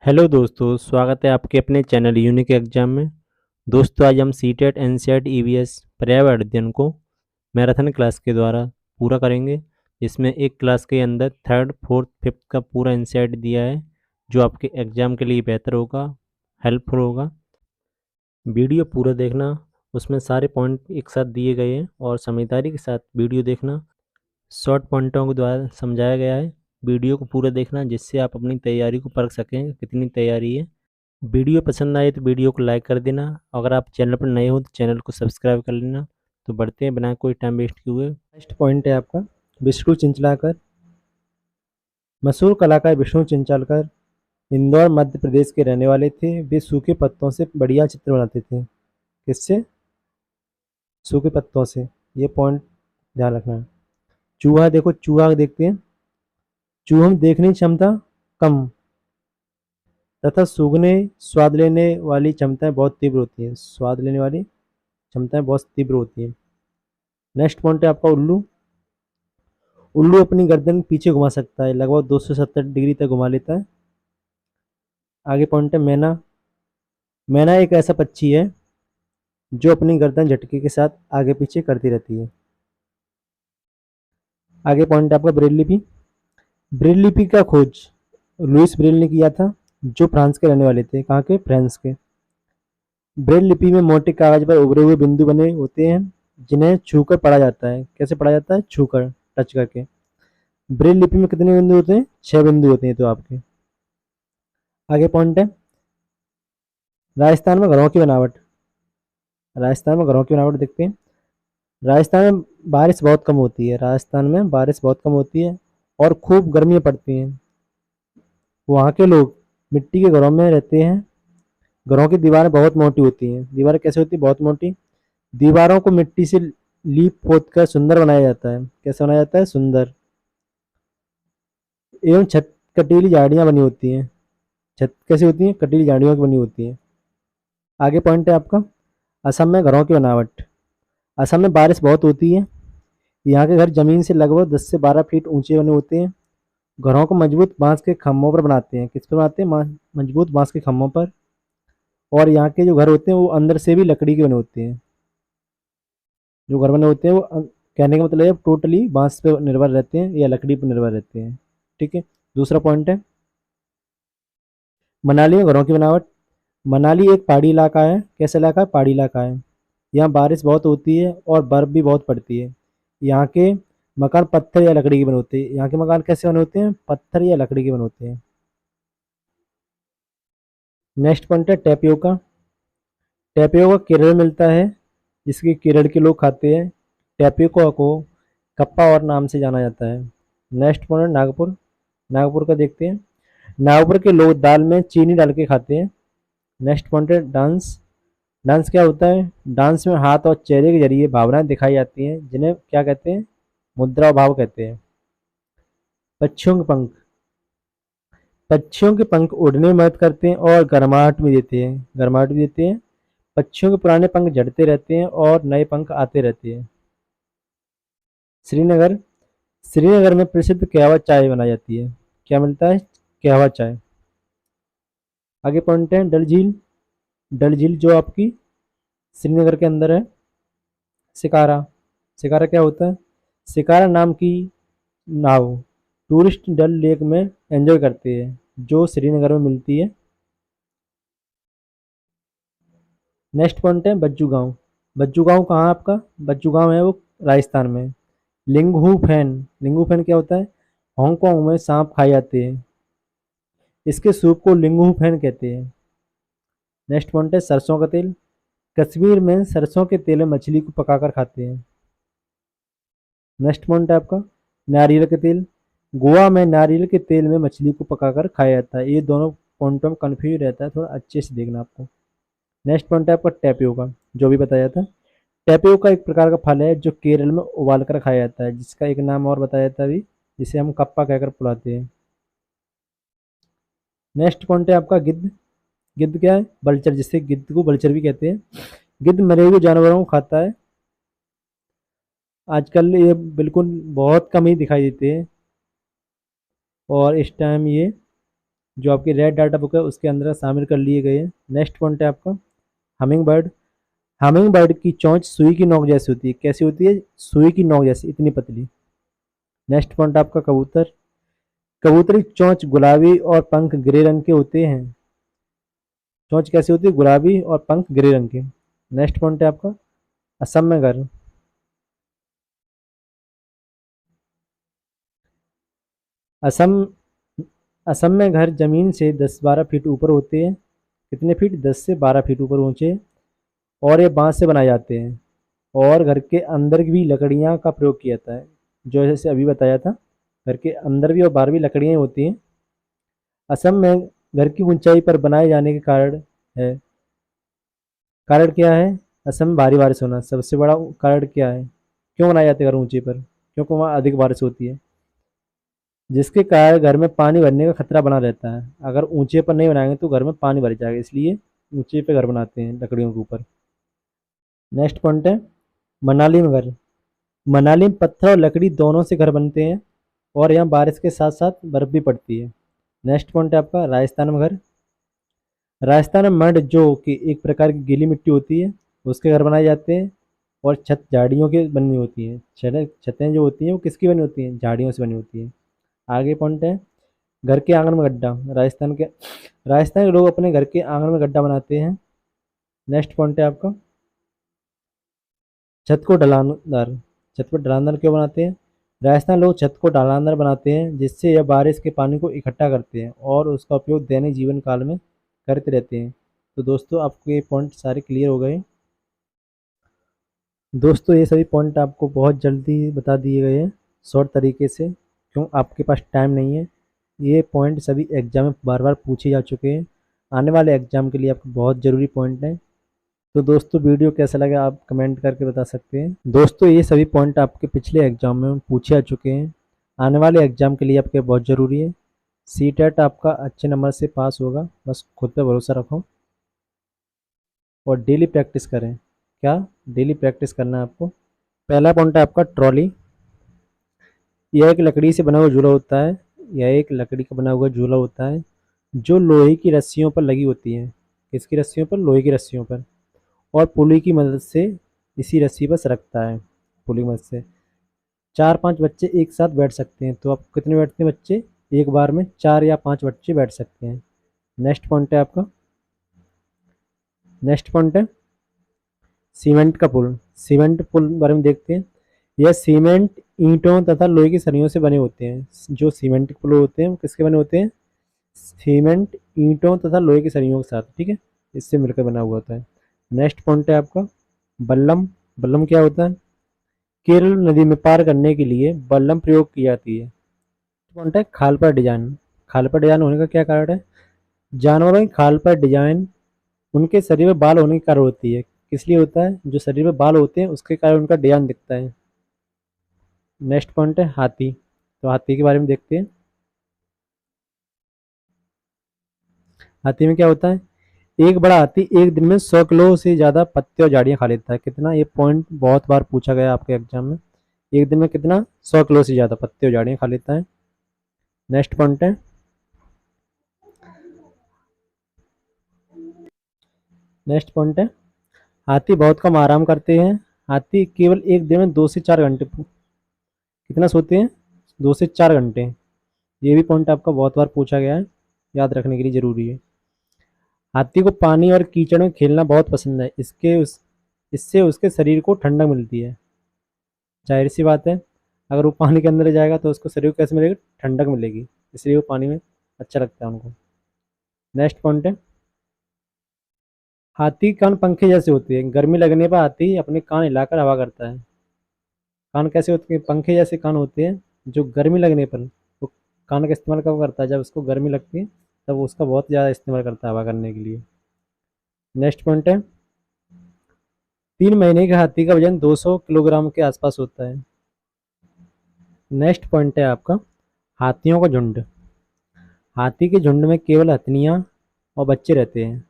Hello दोस्तों, स्वागत है आपके अपने चैनल यूनिक एग्जाम में। दोस्तों, आज हम सीटेट एनसीईआरटी ईवीएस पर्यावरण अध्ययन को मैराथन क्लास के द्वारा पूरा करेंगे। इसमें एक क्लास के अंदर थर्ड फोर्थ फिफ्थ का पूरा एनसीईआरटी दिया है, जो आपके एग्जाम के लिए बेहतर होगा, हेल्पफुल होगा। वीडियो पूरा देखना, उसमें सारे पॉइंट एक साथ दिए गए हैं और समझदारी के साथ वीडियो देखना। शॉर्ट पॉइंटों के द्वारा समझाया गया है। वीडियो को पूरा देखना, जिससे आप अपनी तैयारी को परख सकें कितनी तैयारी है। वीडियो पसंद आए तो वीडियो को लाइक कर देना। अगर आप चैनल पर नए हो तो चैनल को सब्सक्राइब कर लेना। तो बढ़ते हैं बिना कोई टाइम वेस्ट किए हुए। नेक्स्ट पॉइंट है आपका विष्णु चिंचलाकर। मशहूर कलाकार विष्णु चिंचलाकर इंदौर मध्य प्रदेश के रहने वाले थे। वे सूखे पत्तों से बढ़िया चित्र बनाते थे। किससे? सूखे पत्तों से। ये पॉइंट ध्यान रखना है। चूहा देखो, चूहा देखते हैं। चूहों में देखने की क्षमता कम तथा सूंघने स्वाद लेने वाली क्षमताएं बहुत तीव्र होती हैं। स्वाद लेने वाली क्षमताएं बहुत तीव्र होती हैं। नेक्स्ट पॉइंट है आपका उल्लू। उल्लू अपनी गर्दन पीछे घुमा सकता है, लगभग 270 डिग्री तक घुमा लेता है। आगे पॉइंट है मैना। मैना एक ऐसा पक्षी है जो अपनी गर्दन झटके के साथ आगे पीछे करती रहती है। आगे पॉइंट है आपका ब्रेल लिपि। ब्रेल लिपि का खोज लुइस ब्रेल ने किया था, जो फ्रांस के रहने वाले थे। कहाँ के? फ्रांस के। ब्रेल लिपि में मोटे कागज पर उभरे हुए बिंदु बने होते हैं, जिन्हें छूकर पढ़ा जाता है। कैसे पढ़ा जाता है? छूकर, टच करके। ब्रेल लिपि में कितने बिंदु होते हैं? 6 बिंदु होते हैं। तो आपके आगे पॉइंट है राजस्थान में घरों की बनावट। राजस्थान में घरों की बनावट देखते हैं। राजस्थान में बारिश बहुत कम होती है। राजस्थान में बारिश बहुत कम होती है और खूब गर्मियाँ पड़ती हैं। वहाँ के लोग मिट्टी के घरों में रहते हैं। घरों की दीवारें बहुत मोटी होती हैं। दीवारें कैसे होती हैं? बहुत मोटी। दीवारों को मिट्टी से लीप पोत कर सुंदर बनाया जाता है। कैसे बनाया जाता है? सुंदर। एवं छत कटीली झाड़ियाँ बनी होती हैं। छत कैसी होती हैं? कटीली झाड़ियों की बनी होती हैं। आगे पॉइंट है आपका असम में घरों की बनावट। असम में बारिश बहुत होती है। यहाँ के घर जमीन से लगभग 10 से 12 फीट ऊंचे बने होते हैं। घरों को मजबूत बांस के खम्भों पर बनाते हैं। किस पर बनाते हैं? मजबूत बांस के खम्भों पर। और यहाँ के जो घर होते हैं वो अंदर से भी लकड़ी के बने होते हैं। जो घर बने होते हैं वो कहने का मतलब है टोटली बांस पे निर्भर रहते हैं या लकड़ी पर निर्भर रहते हैं। ठीक है। दूसरा पॉइंट है मनाली में घरों की बनावट। मनाली एक पहाड़ी इलाका है। कैसा इलाका है? पहाड़ी इलाका है। यहाँ बारिश बहुत होती है और बर्फ भी बहुत पड़ती है। यहाँ के मकान पत्थर या लकड़ी के बने होते हैं। यहाँ के मकान कैसे बने होते हैं? पत्थर या लकड़ी के बने होते हैं। नेक्स्ट पॉइंट है टेपियोका। टेपियोका केरल में मिलता है, जिसकी केरल के लोग खाते हैं। टेपियोका को कप्पा और नाम से जाना जाता है। नेक्स्ट पॉइंट है नागपुर। नागपुर का देखते हैं। नागपुर के लोग दाल में चीनी डाल के खाते हैं। नेक्स्ट पॉइंट है डांस। डांस क्या होता है? डांस में हाथ और चेहरे के जरिए भावनाएं दिखाई जाती हैं, जिन्हें क्या कहते हैं? मुद्रा भाव कहते हैं। पक्षियों के पंख। पक्षियों के पंख उड़ने में मदद करते हैं और गर्माहट भी देते हैं। गर्माहट भी देते हैं। पक्षियों के पुराने पंख झड़ते रहते हैं और नए पंख आते रहते हैं। श्रीनगर। श्रीनगर में प्रसिद्ध कहवा चाय बनाई जाती है। क्या मिलता है? कहवा चाय। आगे पॉइंट है डल झील। डल झील जो आपकी श्रीनगर के अंदर है। शिकारा। शिकारा क्या होता है? शिकारा नाम की नाव टूरिस्ट डल लेक में एंजॉय करते हैं, जो श्रीनगर में मिलती है। नेक्स्ट पॉइंट है बज्जू गांव। बज्जू गांव कहाँ है आपका? बज्जू गांव है वो राजस्थान में। लिंगहू फैन। लिंगहू फैन क्या होता है? हांगकांग में सांप खाए जाते हैं। इसके सूप को लिंगहू फैन कहते हैं। नेक्स्ट पॉइंट है सरसों का तेल। कश्मीर में सरसों के तेल में मछली को पकाकर खाते हैं। नेक्स्ट पॉइंट है आपका नारियल के तेल। गोवा में नारियल के तेल में मछली को पकाकर खाया जाता है। ये दोनों पॉइंटों में कन्फ्यूज रहता है, थोड़ा अच्छे से देखना आपको। नेक्स्ट पॉइंट है आपका टेपियोका, जो भी बताया था। टेपियोका एक प्रकार का फल है जो केरल में उबाल कर खाया जाता है, जिसका एक नाम और बताया जाता है अभी, जिसे हम कप्पा कहकर बुलाते हैं। नेक्स्ट पॉइंट है आपका गिद्ध। गिद्ध क्या है? बलचर, जिससे गिद्ध को बलचर भी कहते हैं। गिद्ध मरे हुए जानवरों को खाता है। आजकल ये बिल्कुल बहुत कम ही दिखाई देते हैं और इस टाइम ये जो आपकी रेड डाटा बुक है उसके अंदर शामिल कर लिए गए हैं। नेक्स्ट पॉइंट है आपका हमिंग बर्ड। हमिंग बर्ड की चोंच सुई की नोक जैसी होती है। कैसी होती है? सुई की नोक जैसी, इतनी पतली। नेक्स्ट पॉइंट आपका कबूतर। कबूतर की चोंच गुलाबी और पंख ग्रे रंग के होते हैं। चोंच कैसी होती है? गुलाबी और पंख ग्रे रंग के। नेक्स्ट पॉइंट है आपका असम में घर। असम असम में घर जमीन से 10-12 फीट ऊपर होते हैं। कितने फीट? 10 से 12 फीट ऊपर ऊंचे। और ये बांस से बनाए जाते हैं। और घर के अंदर भी लकड़ियाँ का प्रयोग किया जाता है, जो जैसे अभी बताया था। घर के अंदर भी और बाहर भी लकड़ियाँ होती हैं। असम में घर की ऊंचाई पर बनाए जाने के कारण है। कारण क्या है? असम में भारी बारिश होना सबसे बड़ा कारण क्या है? क्यों बनाए जाते हैं घर ऊंचे पर? क्योंकि वहाँ अधिक बारिश होती है, जिसके कारण घर में पानी भरने का खतरा बना रहता है। अगर ऊंचे पर नहीं बनाएंगे तो घर में पानी भर जाएगा, इसलिए ऊंचे पे घर बनाते हैं लकड़ियों के ऊपर। नेक्स्ट पॉइंट है मनाली में घर। मनाली में पत्थर और लकड़ी दोनों से घर बनते हैं और यहाँ बारिश के साथ साथ बर्फ भी पड़ती है। नेक्स्ट पॉइंट है आपका राजस्थान में घर। राजस्थान में मड, जो कि एक प्रकार की गीली मिट्टी होती है, उसके घर बनाए जाते हैं। और छत झाड़ियों की बनी होती हैं। छतें जो होती हैं वो किसकी बनी होती हैं? झाड़ियों से बनी होती हैं। आगे पॉइंट है घर के आंगन में गड्ढा। राजस्थान के लोग अपने घर के आंगन में गड्ढा बनाते हैं। नेक्स्ट पॉइंट है आपका छत को ढलानदार। छत पर ढलानदार क्यों बनाते हैं? राजस्थान लोग छत को ढलानदार बनाते हैं, जिससे यह बारिश के पानी को इकट्ठा करते हैं और उसका उपयोग दैनिक जीवन काल में करते रहते हैं। तो दोस्तों आपको ये पॉइंट सारे क्लियर हो गए। दोस्तों ये सभी पॉइंट आपको बहुत जल्दी बता दिए गए हैं शॉर्ट तरीके से, क्यों आपके पास टाइम नहीं है। ये पॉइंट सभी एग्जाम में बार बार पूछे जा चुके हैं। आने वाले एग्जाम के लिए आपको बहुत ज़रूरी पॉइंट है। तो दोस्तों वीडियो कैसा लगा आप कमेंट करके बता सकते हैं। दोस्तों ये सभी पॉइंट आपके पिछले एग्जाम में पूछे आ चुके हैं। आने वाले एग्जाम के लिए आपके बहुत ज़रूरी है। सीटेट आपका अच्छे नंबर से पास होगा, बस खुद पे भरोसा रखो और डेली प्रैक्टिस करें। क्या? डेली प्रैक्टिस करना है आपको। पहला पॉइंट है आपका ट्रॉली। यह एक लकड़ी से बना हुआ झूला होता है। यह एक लकड़ी का बना हुआ झूला होता है जो लोहे की रस्सियों पर लगी होती है। किसकी रस्सियों पर? लोहे की रस्सियों पर। और पुली की मदद से इसी रस्सी पर सरकता है। पुली की मदद से 4-5 बच्चे एक साथ बैठ सकते हैं। तो आप कितने बैठते हैं बच्चे? एक बार में 4 या 5 बच्चे बैठ सकते हैं। नेक्स्ट पॉइंट है आपका नेक्स्ट पॉइंट है सीमेंट का पुल। सीमेंट पुल बारे में देखते हैं। यह सीमेंट ईंटों तथा लोहे की सरियों से बने होते हैं। जो सीमेंट पुल होते हैं वो किसके बने होते हैं? सीमेंट ईंटों तथा लोहे की सरियों के साथ, ठीक है, इससे मिलकर बना हुआ होता है। नेक्स्ट पॉइंट है आपका बल्लम। बल्लम क्या होता है? केरल नदी में पार करने के लिए बल्लम प्रयोग की जाती है। पॉइंट है खाल पर डिजाइन। खाल पर डिजाइन होने का क्या कारण है? जानवरों की खाल पर डिजाइन उनके शरीर में बाल होने के कारण होती है। किस लिए होता है? जो शरीर में बाल होते हैं उसके कारण उनका डिजाइन दिखता है। नेक्स्ट पॉइंट है हाथी। तो हाथी के बारे में देखते हैं। हाथी में क्या होता है? एक बड़ा हाथी एक दिन में 100 किलो से ज़्यादा पत्ते और झाड़ियाँ खा लेता है। कितना? ये पॉइंट बहुत बार पूछा गया आपके एग्जाम में। एक दिन में कितना? 100 किलो से ज़्यादा पत्ते और झाड़ियाँ खा लेता है। नेक्स्ट पॉइंट है नेक्स्ट पॉइंट है हाथी बहुत कम आराम करते हैं। हाथी केवल एक दिन में 2 से 4 घंटे कितना सोते हैं? 2 से 4 घंटे। ये भी पॉइंट आपका बहुत बार पूछा गया है, याद रखने के लिए ज़रूरी है। हाथी को पानी और कीचड़ में खेलना बहुत पसंद है। इससे उसके शरीर को ठंडक मिलती है। जाहिर सी बात है, अगर वो पानी के अंदर जाएगा तो उसको शरीर को कैसे मिलेगी? ठंडक मिलेगी, इसलिए वो पानी में अच्छा लगता है उनको। नेक्स्ट पॉइंट है हाथी के कान पंखे जैसे होते हैं। गर्मी लगने पर हाथी अपने कान हिलाकर हवा करता है। कान कैसे होते हैं? पंखे जैसे कान होते हैं। जो गर्मी लगने पर वो कान का इस्तेमाल कब करता है? जब उसको गर्मी लगती है तब वो उसका बहुत ज़्यादा इस्तेमाल करता है हवा करने के लिए। नेक्स्ट पॉइंट है 3 महीने के हाथी का वजन 200 किलोग्राम के आसपास होता है। नेक्स्ट पॉइंट है आपका हाथियों का झुंड। हाथी के झुंड में केवल हथनियाँ और बच्चे रहते हैं।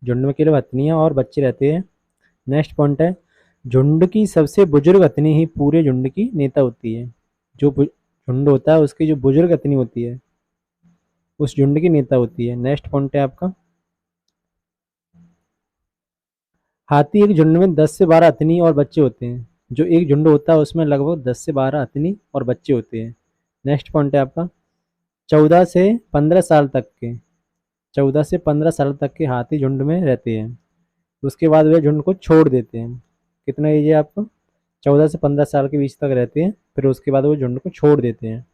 झुंड में केवल हथनियाँ और बच्चे रहते हैं। नेक्स्ट पॉइंट है झुंड की सबसे बुजुर्ग हथनी ही पूरे झुंड की नेता होती है। जो झुंड होता है उसकी जो बुजुर्ग हथनी होती है उस झुंड की नेता होती है। नेक्स्ट पॉइंट है आपका, हाथी एक झुंड में 10 से 12 हथनी और बच्चे होते हैं। जो एक झुंड होता है उसमें लगभग 10 से 12 हथनी और बच्चे होते हैं। नेक्स्ट पॉइंट है आपका, 14 से 15 साल तक के 14 से 15 साल तक के हाथी झुंड में रहते हैं। उसके बाद वे झुंड को छोड़ देते हैं। कितना एज है आपका? 14 से 15 साल के बीच तक रहते हैं, फिर उसके बाद वो झुंड को छोड़ देते हैं।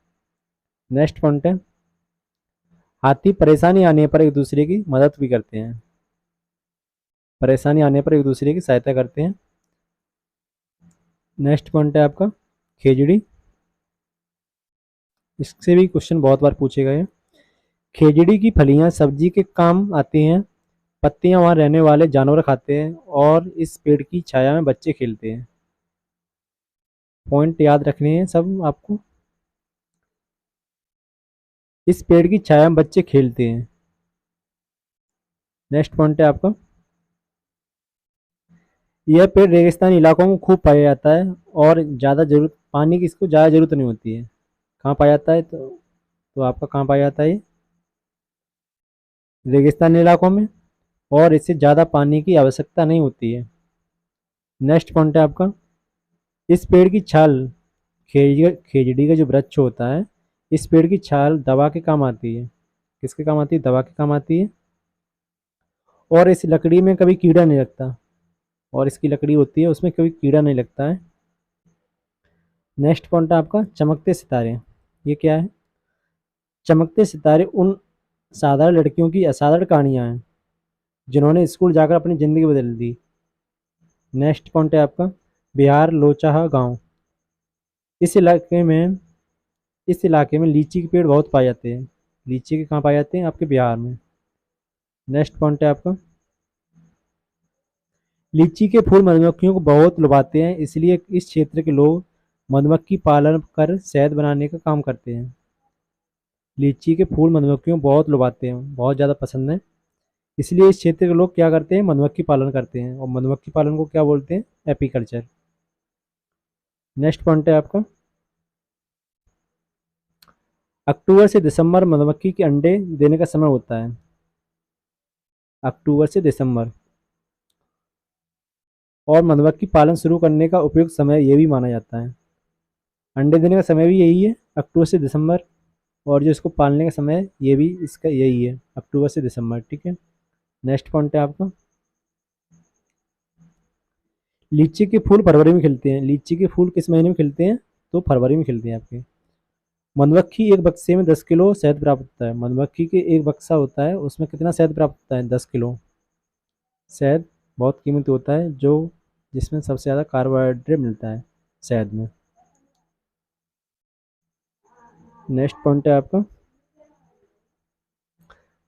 नेक्स्ट पॉइंट है, हाथी परेशानी आने पर एक दूसरे की मदद भी करते हैं। परेशानी आने पर एक दूसरे की सहायता करते हैं। नेक्स्ट पॉइंट है आपका, खेजड़ी। इससे भी क्वेश्चन बहुत बार पूछे गए हैं। खेजड़ी की फलियां सब्जी के काम आती हैं। पत्तियां वहां रहने वाले जानवर खाते हैं और इस पेड़ की छाया में बच्चे खेलते हैं। पॉइंट याद रखने हैं सब आपको। इस पेड़ की छाया में बच्चे खेलते हैं। नेक्स्ट पॉइंट है आपका, यह पेड़ रेगिस्तानी इलाकों में खूब पाया जाता है और ज़्यादा जरूरत पानी की इसको ज़्यादा जरूरत नहीं होती है। कहाँ पाया जाता है? तो आपका कहाँ पाया जाता है ये? रेगिस्तानी इलाकों में, और इससे ज़्यादा पानी की आवश्यकता नहीं होती है। नेक्स्ट पॉइंट है आपका, इस पेड़ की छाल, खेजड़ी का जो वृक्ष होता है, इस पेड़ की छाल दवा के काम आती है। किसके काम आती है? दवा के काम आती है। और इस लकड़ी में कभी कीड़ा नहीं लगता। और इसकी लकड़ी होती है उसमें कभी कीड़ा नहीं लगता है। नेक्स्ट पॉइंट है आपका, चमकते सितारे। ये क्या है? चमकते सितारे उन साधारण लड़कियों की असाधारण कहानियां हैं जिन्होंने स्कूल जाकर अपनी ज़िंदगी बदल दी। नेक्स्ट पॉइंट है आपका, बिहार लोचाहा गांव। इस इलाके में इस इलाके में लीची के पेड़ बहुत पाए जाते हैं। लीची के कहाँ पाए जाते हैं? आपके बिहार में। नेक्स्ट पॉइंट है आपका, लीची के फूल मधुमक्खियों को बहुत लुभाते हैं, इसलिए इस क्षेत्र के लोग मधुमक्खी पालन कर शहद बनाने का काम करते हैं। लीची के फूल मधुमक्खियों को बहुत लुभाते हैं, बहुत ज़्यादा पसंद है, इसलिए इस क्षेत्र के लोग क्या करते हैं? मधुमक्खी पालन करते हैं। और मधुमक्खी पालन को क्या बोलते हैं? एपीकल्चर। नेक्स्ट पॉइंट है आपका, अक्टूबर से दिसंबर मधुमक्खी के अंडे देने का समय होता है। अक्टूबर से दिसंबर। और मधुमक्खी पालन शुरू करने का उपयुक्त समय ये भी माना जाता है। अंडे देने का समय भी यही है, अक्टूबर से दिसंबर। और जो इसको पालने का समय है ये भी इसका यही है, अक्टूबर से दिसंबर। ठीक है। नेक्स्ट पॉइंट है आपका, लीची के फूल फरवरी में खिलते हैं। लीची के फूल किस महीने में खिलते हैं? तो फरवरी में खिलते हैं आपके। मधुमक्खी एक बक्से में 10 किलो शहद प्राप्त होता है। मधुमक्खी के एक बक्सा होता है उसमें कितना शहद प्राप्त होता है? 10 किलो। शहद बहुत कीमती होता है, जो जिसमें सबसे ज़्यादा कार्बोहाइड्रेट मिलता है शहद में। नेक्स्ट पॉइंट है आपका,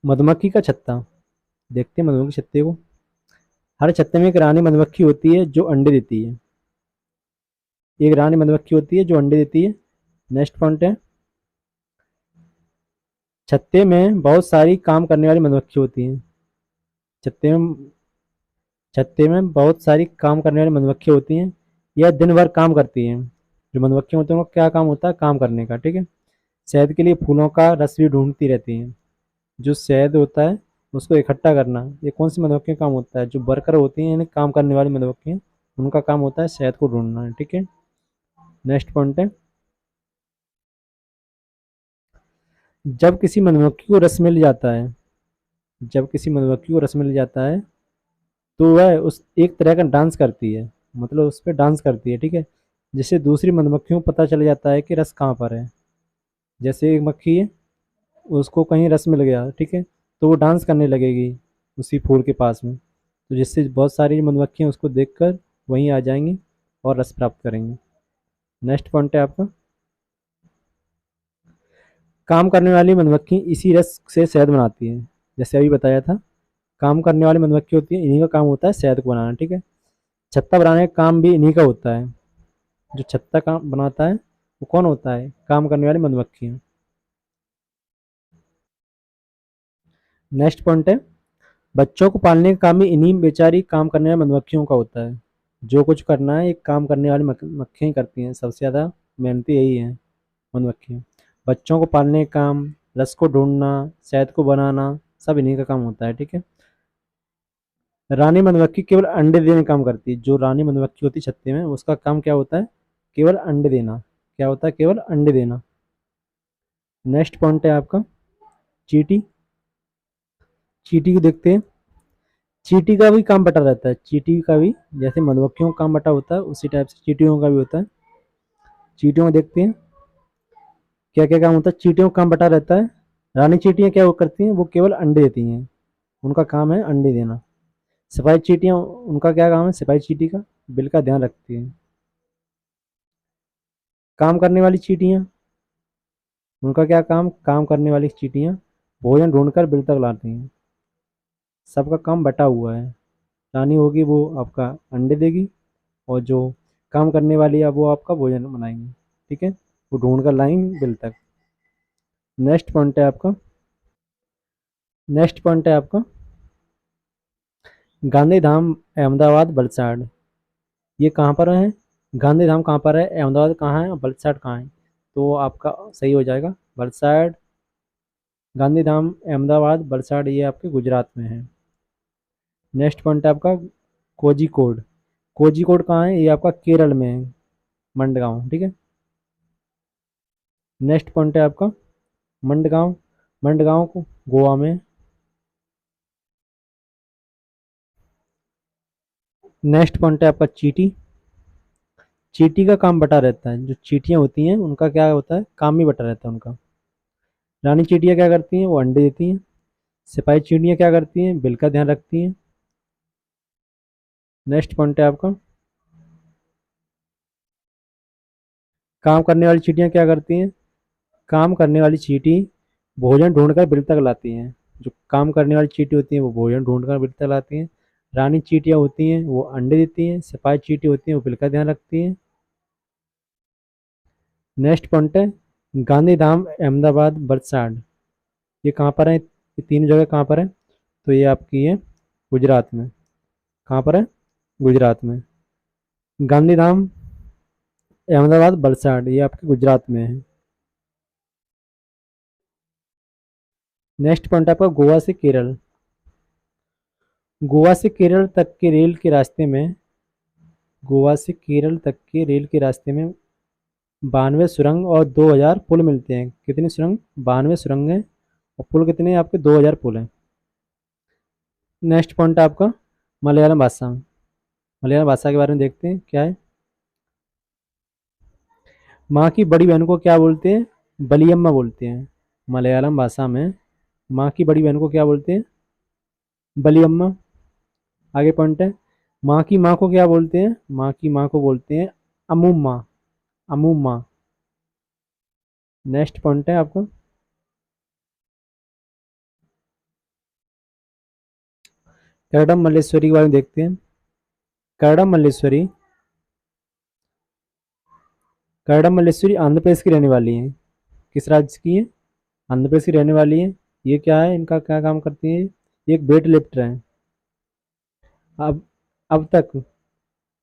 मधुमक्खी का छत्ता। देखते हैं मधुमक्खी छत्ते को। हर छत्ते में एक रानी मधुमक्खी होती है जो अंडे देती है। एक रानी मधुमक्खी होती है जो अंडे देती है। नेक्स्ट पॉइंट है, छत्ते में बहुत सारी काम करने वाली मधुमक्खी होती हैं। छत्ते में छत्ते में बहुत सारी काम करने वाली मधुमक्खी होती हैं। यह दिन भर काम करती हैं। जो मधुमक्खी होती हैं उनका क्या काम होता है? काम करने का। ठीक है। शहद के लिए फूलों का रस भी ढूंढती रहती हैं। जो शहद होता है उसको इकट्ठा करना, ये कौन सी मधुमक्खी का काम होता है? जो वर्कर होती हैं यानी काम करने वाली मधुमक्खी, उनका काम होता है शहद को ढूंढना है। ठीक है। नेक्स्ट पॉइंट है, जब किसी मधुमक्खी को रस मिल जाता है जब किसी मधुमक्खी को रस मिल जाता है तो वह उस एक तरह का डांस करती है, मतलब उस पर डांस करती है। ठीक है। जिससे दूसरी मधुमक्खियों को पता चल जाता है कि रस कहाँ पर है। जैसे एक मक्खी है, उसको कहीं रस मिल गया, ठीक है, तो वो डांस करने लगेगी उसी फूल के पास में, तो जिससे बहुत सारी मधुमक्खियाँ उसको देखकर वहीं आ जाएंगी और रस प्राप्त करेंगी। नेक्स्ट पॉइंट है आपका, काम करने वाली मधुमक्खी इसी रस से शहद बनाती है। जैसे अभी बताया था, काम करने वाली मधुमक्खी होती है, इन्हीं का काम होता है शहद को बनाना। ठीक है। छत्ता बनाने का काम भी इन्हीं का होता है। जो छत्ता काम बनाता है वो कौन होता है? काम करने वाली मधुमक्खियाँ। नेक्स्ट पॉइंट है, बच्चों को पालने का काम भी इन्हीं बेचारी काम करने वाली मधुमक्खियों का होता है। जो कुछ करना है एक काम करने वाली मक्खियाँ ही करती हैं। सबसे ज़्यादा मेहनती यही है, मधुमक्खियाँ। बच्चों को पालने का काम, रस को ढूंढना, शहद को बनाना, सब इन्हीं का काम होता है। ठीक है। रानी मधुमक्खी केवल अंडे देने का काम करती है। जो रानी मधुमक्खी होती है छत्ते में, उसका काम क्या होता है? केवल अंडे देना। क्या होता है? केवल अंडे देना। नेक्स्ट पॉइंट है आपका चींटी। चींटी को देखते हैं। चींटी का भी काम बटा रहता है। चींटी का भी जैसे मधुमक्खियों का काम बटा होता है, उसी टाइप से चींटियों का भी होता है। चींटियों को देखते हैं क्या क्या काम होता है। चींटियों का काम बटा रहता है। रानी चींटियां क्या वो करती हैं? वो केवल अंडे देती हैं। उनका काम है अंडे देना। सिपाही चींटियां, उनका क्या काम है? सिपाही चींटी का बिल का ध्यान रखती है। काम करने वाली चींटियां, उनका क्या काम? काम करने वाली चींटियां भोजन ढूंढकर बिल तक लाती हैं। सबका काम बटा हुआ है। रानी होगी वो आपका अंडे देगी, और जो काम करने वाली है वो आपका भोजन बनाएंगे। ठीक है। वो ढूंढ कर लाएंगे बिल तक। नेक्स्ट पॉइंट है आपका नेक्स्ट पॉइंट है आपका गांधी धाम अहमदाबाद वलसाड। ये कहाँ पर है? गांधी धाम कहाँ पर है? अहमदाबाद कहाँ है? वलसाड कहाँ है? तो आपका सही हो जाएगा वलसाड। गांधी धाम अहमदाबाद वलसाड ये आपके गुजरात में है। नेक्स्ट पॉइंट है आपका कोझिकोड। कोझिकोड कहाँ है? ये आपका केरल में है, मंडगांव। ठीक है। नेक्स्ट पॉइंट है आपका मंडगांव। मंडगांव को गोवा में। नेक्स्ट पॉइंट है आपका चींटी। चींटी का काम बटा रहता है। जो चींटियां होती हैं उनका क्या होता है? काम ही बटा रहता है उनका। रानी चींटियां क्या करती हैं? वो अंडे देती हैं। सिपाही चींटियां क्या करती हैं? बिल का ध्यान रखती हैं। नेक्स्ट पॉइंट है आपका काम करने वाली चींटियां क्या करती हैं? काम करने वाली चींटी भोजन ढूंढकर बिल तक लाती हैं। जो काम करने वाली चींटी होती हैं वो भोजन ढूंढकर बिल तक लाती हैं। रानी चींटियां होती हैं वो अंडे देती हैं। सिपाही चींटी होती हैं वो बिल का ध्यान रखती हैं। नेक्स्ट पॉइंट है गांधी धाम अहमदाबाद वलसाड। ये कहाँ पर है? ये तीन जगह कहाँ पर है? तो ये आपकी है गुजरात में। कहाँ पर है? गुजरात में। गांधीधाम अहमदाबाद वलसाड ये आपके गुजरात में है। नेक्स्ट पॉइंट आपका गोवा से केरल। गोवा से केरल तक के रेल के रास्ते में गोवा से केरल तक के रेल के रास्ते में 92 सुरंग और 2000 पुल मिलते हैं। कितनी सुरंग? 92 सुरंग है, और पुल कितने हैं आपके? 2000 पुल हैं। नेक्स्ट पॉइंट आपका मलयालम भाषा। मलयालम भाषा के बारे में देखते हैं क्या है। माँ की बड़ी बहन को क्या बोलते हैं? बलियम्मा बोलते हैं। मलयालम भाषा में माँ की बड़ी बहन को क्या बोलते हैं? बलियम्मा। आगे पॉइंट है माँ की माँ को क्या बोलते हैं? माँ की माँ को बोलते हैं अमुम्मा। अमुम्मा। नेक्स्ट पॉइंट है आपको करडम मल्लेश्वरी के बारे में देखते हैं। करडम मल्लेश्वरी करडम मल्लेश्वरी आंध्र प्रदेश की रहने वाली है। किस राज्य की है? आंध्र प्रदेश की रहने वाली है। ये क्या है? इनका क्या काम करती है? ये एक वेट लिफ्टर है। अब अब तक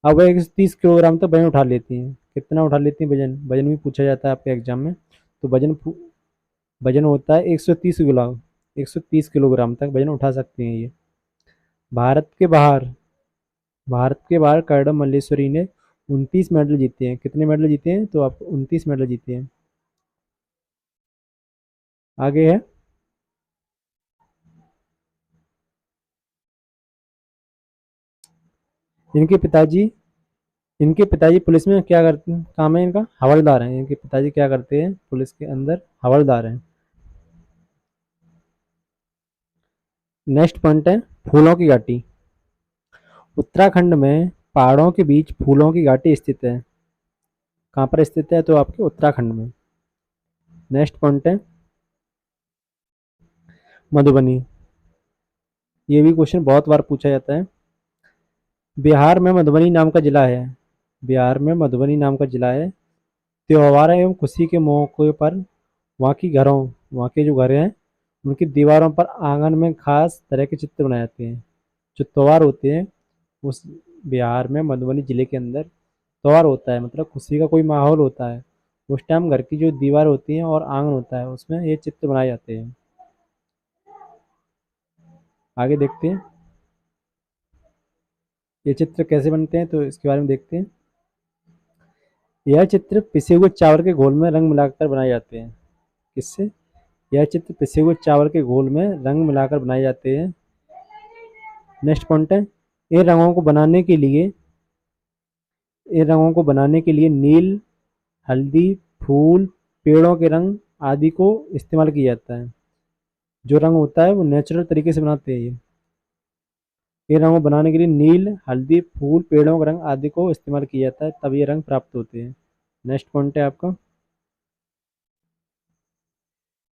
अब 130 किलोग्राम तक वजन उठा लेती हैं। कितना उठा लेती हैं वजन? वजन भी पूछा जाता है आपके एग्जाम में। तो वजन होता है 130 किलो। 130 किलोग्राम तक वजन उठा सकती हैं ये। भारत के बाहर भारत के बाहर करडम मल्लेश्वरी ने 29 मेडल जीते हैं। कितने मेडल जीते हैं? तो आप 29 मेडल जीते हैं। आगे है इनके पिताजी इनके पिताजी पुलिस में क्या करते हैं? काम है इनका हवलदार हैं। इनके पिताजी क्या करते हैं? पुलिस के अंदर हवलदार हैं। नेक्स्ट पॉइंट है फूलों की घाटी। उत्तराखंड में पहाड़ों के बीच फूलों की घाटी स्थित है। कहाँ पर स्थित है? तो आपके उत्तराखंड में। नेक्स्ट पॉइंट है मधुबनी। ये भी क्वेश्चन बहुत बार पूछा जाता है। बिहार में मधुबनी नाम का जिला है। बिहार में मधुबनी नाम का जिला है। त्योहार एवं खुशी के मौके पर वहाँ के जो घर हैं उनकी दीवारों पर आंगन में खास तरह के चित्र बनाए जाते हैं। जो त्योहार होते हैं उस बिहार में मधुबनी जिले के अंदर त्योहार होता है, मतलब खुशी का कोई माहौल होता है, उस टाइम घर की जो दीवार होती है और आंगन होता है उसमें ये चित्र बनाए जाते हैं। आगे देखते हैं ये चित्र कैसे बनते हैं, तो इसके बारे में देखते हैं। यह चित्र पिसे हुए चावल के घोल में रंग मिलाकर बनाए जाते हैं। किससे? यह चित्र पिसे हुए चावल के घोल में रंग मिलाकर बनाए जाते हैं। नेक्स्ट पॉइंट है, इन रंगों को बनाने के लिए नील, हल्दी, फूल, पेड़ों के रंग आदि को इस्तेमाल किया जाता है। जो रंग होता है वो नेचुरल तरीके से बनाते हैं ये रंगों को बनाने के लिए नील, हल्दी, फूल, पेड़ों के रंग आदि को इस्तेमाल किया जाता है, तब ये रंग प्राप्त होते हैं। नेक्स्ट पॉइंट है आपका,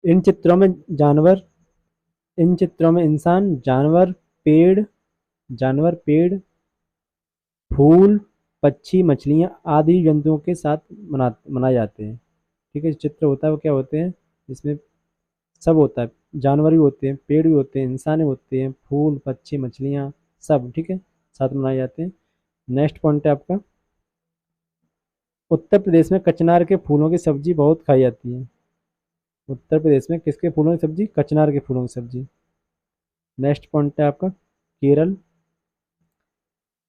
इन चित्रों में जानवर इन चित्रों में इंसान, जानवर पेड़, फूल, पक्षी, मछलियाँ आदि जंतुओं के साथ मनाए जाते हैं। ठीक है, जो चित्र होता है वो क्या होते हैं, इसमें सब होता है, जानवर भी होते हैं, पेड़ भी होते हैं, इंसान भी होते हैं, फूल, पक्षी, मछलियाँ सब, ठीक है, साथ मनाए जाते हैं। नेक्स्ट पॉइंट है आपका, उत्तर प्रदेश में कचनार के फूलों की सब्जी बहुत खाई जाती है। उत्तर प्रदेश में किसके फूलों की सब्जी? कचनार के फूलों की सब्जी। नेक्स्ट पॉइंट है आपका, केरल।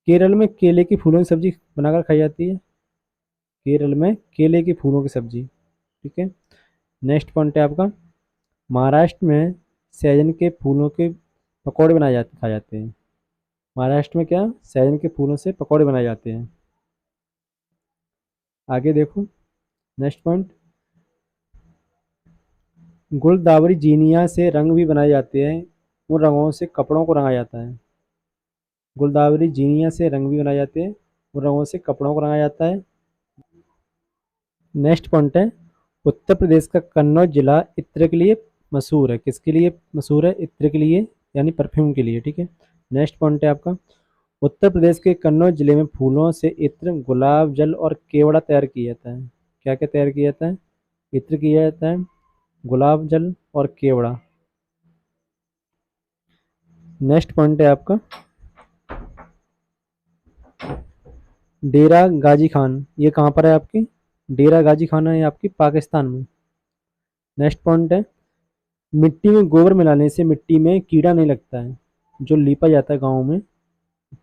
केरल में केले की फूलों की सब्जी बनाकर खाई जाती है। केरल में केले की फूलों की सब्जी, ठीक है। नेक्स्ट पॉइंट है आपका, महाराष्ट्र में सहजन के फूलों के पकौड़े खाए जाते हैं। महाराष्ट्र में क्या, सहजन के फूलों से पकौड़े बनाए जाते हैं। आगे देखो, नेक्स्ट पॉइंट, गुलदावरी जीनिया से रंग भी बनाए जाते हैं, उन रंगों से कपड़ों को रंगा जाता है। गुलदावरी जीनिया से रंग भी बनाए जाते हैं, उन रंगों से कपड़ों को रंगा जाता है। नेक्स्ट पॉइंट है, उत्तर प्रदेश का कन्नौज जिला इत्र के लिए मशहूर है। किसके लिए मशहूर है? इत्र के लिए, यानी परफ्यूम के लिए, ठीक है। नेक्स्ट पॉइंट है आपका, उत्तर प्रदेश के कन्नौज जिले में फूलों से इत्र, गुलाब जल और केवड़ा तैयार किया जाता है। क्या क्या तैयार किया जाता है? इत्र किया जाता है, गुलाब जल और केवड़ा। नेक्स्ट पॉइंट है आपका, डेरा गाजी खान, ये कहाँ पर है आपकी? डेरा गाजी खान है आपकी पाकिस्तान में। नेक्स्ट पॉइंट है, मिट्टी में गोबर मिलाने से मिट्टी में कीड़ा नहीं लगता है। जो लीपा जाता है गाँव में,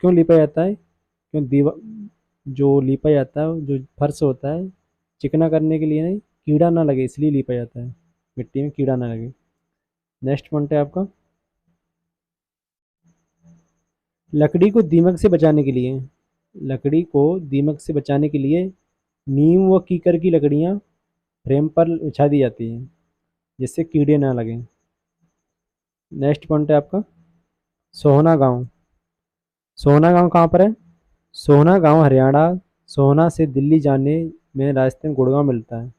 क्यों लीपा जाता है? क्यों जो लीपा जाता है, जो फर्श होता है, चिकना करने के लिए नहीं, कीड़ा ना लगे इसलिए लीपा जाता है, मिट्टी में कीड़ा ना लगे। नेक्स्ट पॉइंट है आपका, लकड़ी को दीमक से बचाने के लिए लकड़ी को दीमक से बचाने के लिए नीम व कीकर की लकड़ियाँ फ्रेम पर बिछा दी जाती हैं, जिससे कीड़े ना लगें। नेक्स्ट पॉइंट है आपका, सोहना गांव। सोहना गांव कहाँ पर है? सोहना गांव हरियाणा। सोहना से दिल्ली जाने में रास्ते में गुड़गांव मिलता है।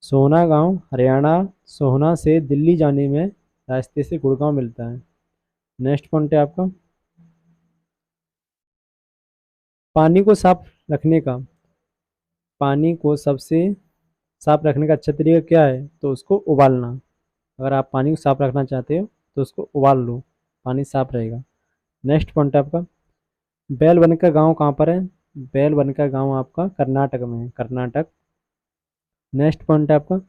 सोहना गांव हरियाणा, सोहना से दिल्ली जाने में रास्ते से गुड़गांव मिलता है। नेक्स्ट पॉइंट है आपका, पानी को साफ रखने का पानी को सबसे साफ रखने का अच्छा तरीका क्या है? तो उसको उबालना। अगर आप पानी को साफ रखना चाहते हो तो उसको उबाल लो, पानी साफ रहेगा। नेक्स्ट पॉइंट है आपका, बेलबनका गांव कहाँ पर है? बेलबनका गांव आपका कर्नाटक में है, कर्नाटक। नेक्स्ट पॉइंट है आपका,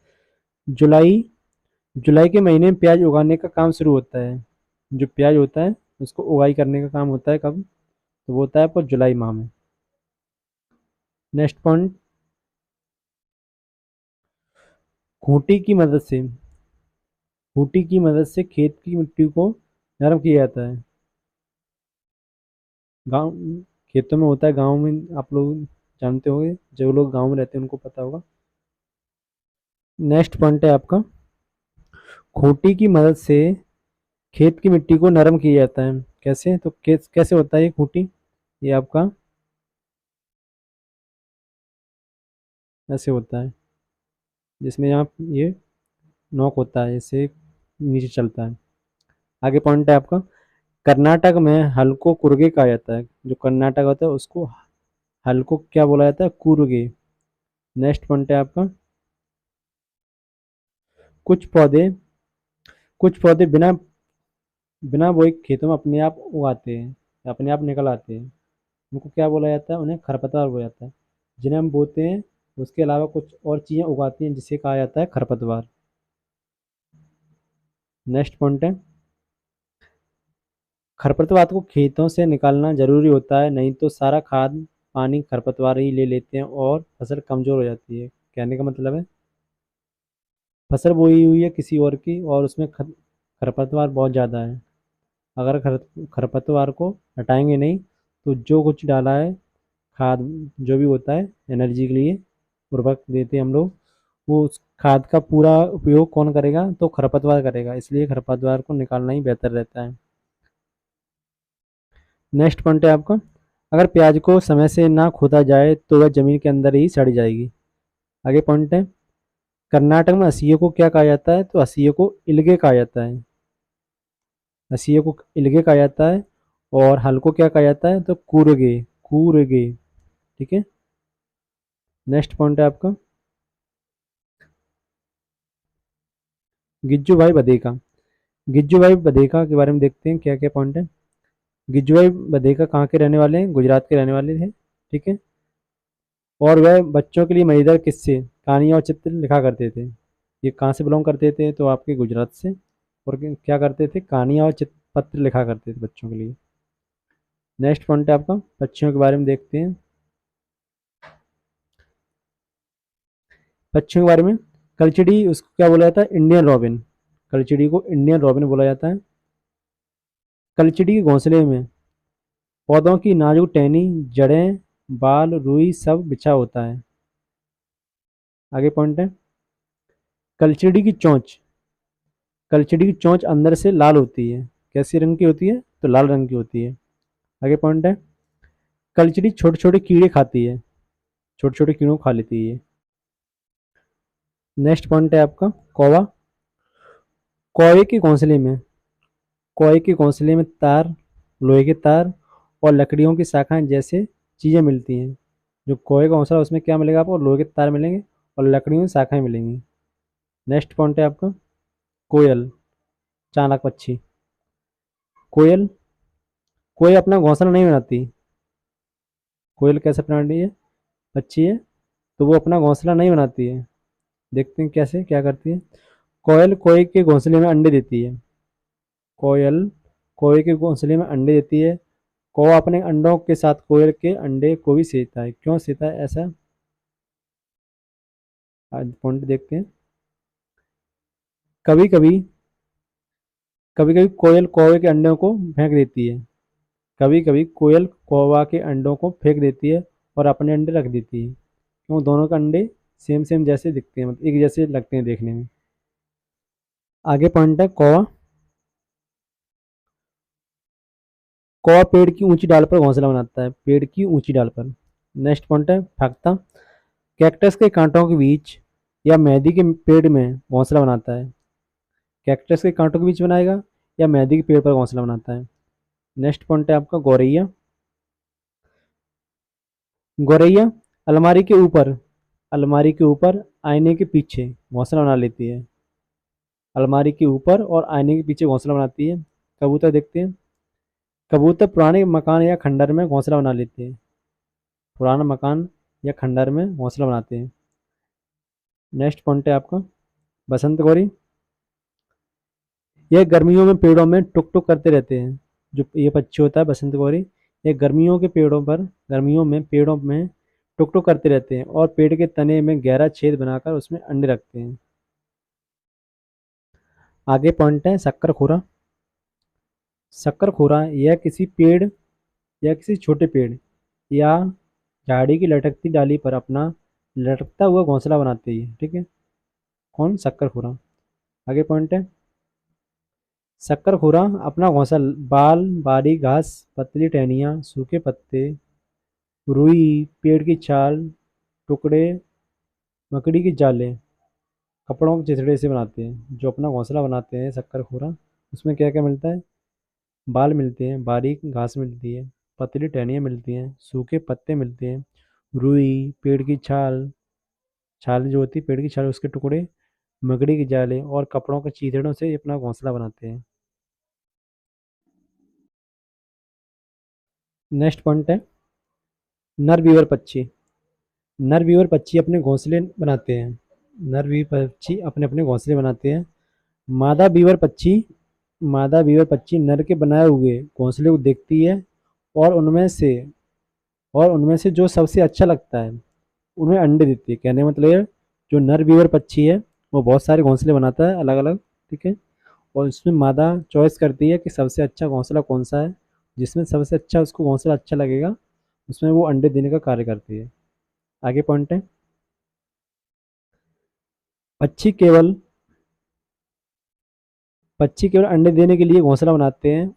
जुलाई जुलाई के महीने में प्याज उगाने का काम शुरू होता है। जो प्याज होता है उसको उगाई करने का काम होता है कब? तो वो होता है आपको जुलाई माह में। नेक्स्ट पॉइंट, खूंटी की मदद से खूंटी की मदद से खेत की मिट्टी को नरम किया जाता है। गांव खेतों में होता है, गांव में आप लोग जानते होंगे, जो लोग गांव में रहते हैं उनको पता होगा। नेक्स्ट पॉइंट है आपका, खूंटी की मदद से खेत की मिट्टी को नरम किया जाता है। कैसे? तो कैसे होता है ये खूंटी? ये आपका ऐसे होता है, जिसमें यहाँ ये नोक होता है, इससे नीचे चलता है। आगे पॉइंट है आपका, कर्नाटक में हल को कुर्गे कहा जाता है। जो कर्नाटक होता है उसको हल को क्या बोला जाता है? कुर्गे। नेक्स्ट पॉइंट है आपका, कुछ पौधे कुछ पौधे बिना बिना बोए खेतों में अपने आप उगाते हैं, अपने आप निकल आते हैं। उनको क्या बोला जाता है? उन्हें खरपतवार बोला जाता है। जिन्हें हम बोते हैं उसके अलावा कुछ और चीज़ें उगाती हैं जिसे कहा जाता है खरपतवार। नेक्स्ट पॉइंट है, खरपतवार को खेतों से निकालना जरूरी होता है, नहीं तो सारा खाद पानी खरपतवार ही ले लेते हैं और फसल कमजोर हो जाती है। कहने का मतलब है फसल बोई हुई है किसी और की और उसमें खरपतवार बहुत ज़्यादा है। अगर खरपतवार को हटाएंगे नहीं तो जो कुछ डाला है खाद जो भी होता है एनर्जी के लिए उर्वरक देते हैं हम लोग, वो उस खाद का पूरा उपयोग कौन करेगा, तो खरपतवार करेगा। इसलिए खरपतवार को निकालना ही बेहतर रहता है। नेक्स्ट पॉइंट है आपका, अगर प्याज को समय से ना खोदा जाए तो वह जमीन के अंदर ही सड़ जाएगी। आगे पॉइंट है, कर्नाटक में हंसिया को क्या कहा जाता है, तो हंसिया को इल्गे कहा जाता है। हंसिया को इल्गे कहा जाता है और हल को क्या कहा जाता है, तो कूरगे। कूरगे। ठीक है। नेक्स्ट पॉइंट है आपका, गिज्जू भाई बधेका। गिज्जू भाई बधेका के बारे में देखते हैं क्या क्या पॉइंट है। गिज्जू भाई बधेका कहाँ के रहने वाले हैं, गुजरात के रहने वाले थे। ठीक है। और वह बच्चों के लिए मजेदार किस्से कहानियाँ और चित्र लिखा करते थे। ये कहाँ से बिलोंग करते थे, तो आपके गुजरात से। और क्या करते थे, कहानियाँ और चित्र पत्र लिखा करते थे बच्चों के लिए। नेक्स्ट पॉइंट है आपका, पक्षियों के बारे में देखते हैं। पक्षियों के बारे में, कलचिड़ी उसको क्या बोला जाता है, इंडियन रॉबिन। कलचिड़ी को इंडियन रॉबिन बोला जाता है। कलचिड़ी के घोंसले में पौधों की नाजुक टहनी, जड़ें, बाल, रुई सब बिछा होता है। आगे पॉइंट है, कलचिड़ी की चोंच। कलचिड़ी की चोंच अंदर से लाल होती है। कैसी रंग की होती है, तो लाल रंग की होती है। आगे पॉइंट है, कलचिड़ी छोटे छोटे कीड़े खाती है। छोटे छोटे कीड़ों को खा लेती है। नेक्स्ट पॉइंट है आपका, कौवा। कौवे के घोंसले में, कौवे के घोंसले में तार, लोहे के तार और लकड़ियों की शाखाएं जैसे चीजें मिलती हैं। जो कौवे का घोंसला उसमें क्या मिलेगा आपको, लोहे के तार मिलेंगे और लकड़ियों की शाखाएं मिलेंगी। नेक्स्ट पॉइंट है आपका, कोयल, चालाक पक्षी। कोयल, कोयल अपना घोंसला नहीं बनाती। कोयल कैसे प्राणी है, पक्षी है, तो वो अपना घोंसला नहीं बनाती है। देखते हैं कैसे क्या करती है। कोयल कोयल के घोंसले में अंडे देती है। कोयल कोयल के घोंसले में अंडे देती है। कौवा अपने अंडों के साथ कोयल के अंडे को भी सेता है। क्यों सेता है ऐसा, आज पॉइंट देखते हैं। कभी कभी कभी कभी कोयल कौवे के अंडों को फेंक देती है। कभी कभी कोयल कौवा के अंडों को फेंक देती है और अपने अंडे रख देती है। क्यों, दोनों के अंडे सेम सेम जैसे दिखते हैं, मतलब एक जैसे लगते हैं देखने में। आगे पॉइंट है, कौवा। कौवा पेड़ की ऊंची डाल पर घोंसला बनाता है। पेड़ की ऊंची डाल पर। नेक्स्ट पॉइंट है, फाख्ता। कैक्टस के कांटों के बीच या मेहंदी के पेड़ में घोंसला बनाता है। कैक्टस के कांटों के बीच बनाएगा या मेहंदी के पेड़ पर घोंसला बनाता है। नेक्स्ट पॉइंट है आपका, गौरैया। गौरैया अलमारी के ऊपर आईने के पीछे घोंसला बना लेती है। अलमारी के ऊपर और आईने के पीछे घोंसला बनाती है। कबूतर देखते हैं। कबूतर पुराने मकान या खंडर में घोंसला बना लेते हैं। पुराना मकान या खंडर में घोंसला बनाते हैं। नेक्स्ट पॉइंट है आपका, बसंत गौरी। यह गर्मियों में पेड़ों में टुक टुक करते रहते हैं। जो ये पक्षी होता है बसंत गौरी, ये गर्मियों में पेड़ों में टुक टुक करते रहते हैं और पेड़ के तने में गहरा छेद बनाकर उसमें अंडे रखते हैं। आगे पॉइंट है, शक्कर खोरा। शक्कर खोरा यह किसी पेड़ या किसी छोटे पेड़ या झाड़ी की लटकती डाली पर अपना लटकता हुआ घोंसला बनाती है। ठीक है। कौन, शक्कर खोरा। आगे पॉइंट है, शक्कर खुरा अपना घोंसला बाल, बारीक घास, पतली टहनियाँ, सूखे पत्ते, रुई, पेड़ की छाल, टुकड़े, मकड़ी की जाले, कपड़ों के चिथड़े से बनाते हैं। जो अपना घोंसला बनाते हैं शक्कर खुरा, उसमें क्या क्या मिलता है, बाल मिलते हैं, बारीक घास मिलती है, पतली टहनियाँ मिलती हैं, सूखे पत्ते मिलते हैं, रुई, पेड़ की छाल, छाल जो होती है पेड़ की छाल उसके टुकड़े, मकड़ी की जाले और कपड़ों के चीथड़ों से ये अपना घोंसला बनाते हैं। नेक्स्ट पॉइंट है, नर बीवर पक्षी। नर व्यूअर पक्षी अपने घोंसले बनाते हैं। नर व्यूअर पक्षी अपने अपने घोंसले बनाते हैं। मादा बीवर पक्षी मादा बीवर पक्षी नर के बनाए हुए घोंसले को देखती है और उनमें से जो सबसे अच्छा लगता है उनमें अंडे देती है। कहने का मतलब ये, जो नर बीवर पक्षी है वो बहुत सारे घोंसले बनाता है अलग अलग, ठीक है। और इसमें मादा चॉइस करती है कि सबसे अच्छा घोंसला कौन सा है, जिसमें सबसे अच्छा उसको घोंसला अच्छा लगेगा उसमें वो अंडे देने का कार्य करती है। आगे पॉइंट है, पक्षी केवल पक्षी केवल अंडे देने के लिए घोंसला बनाते हैं।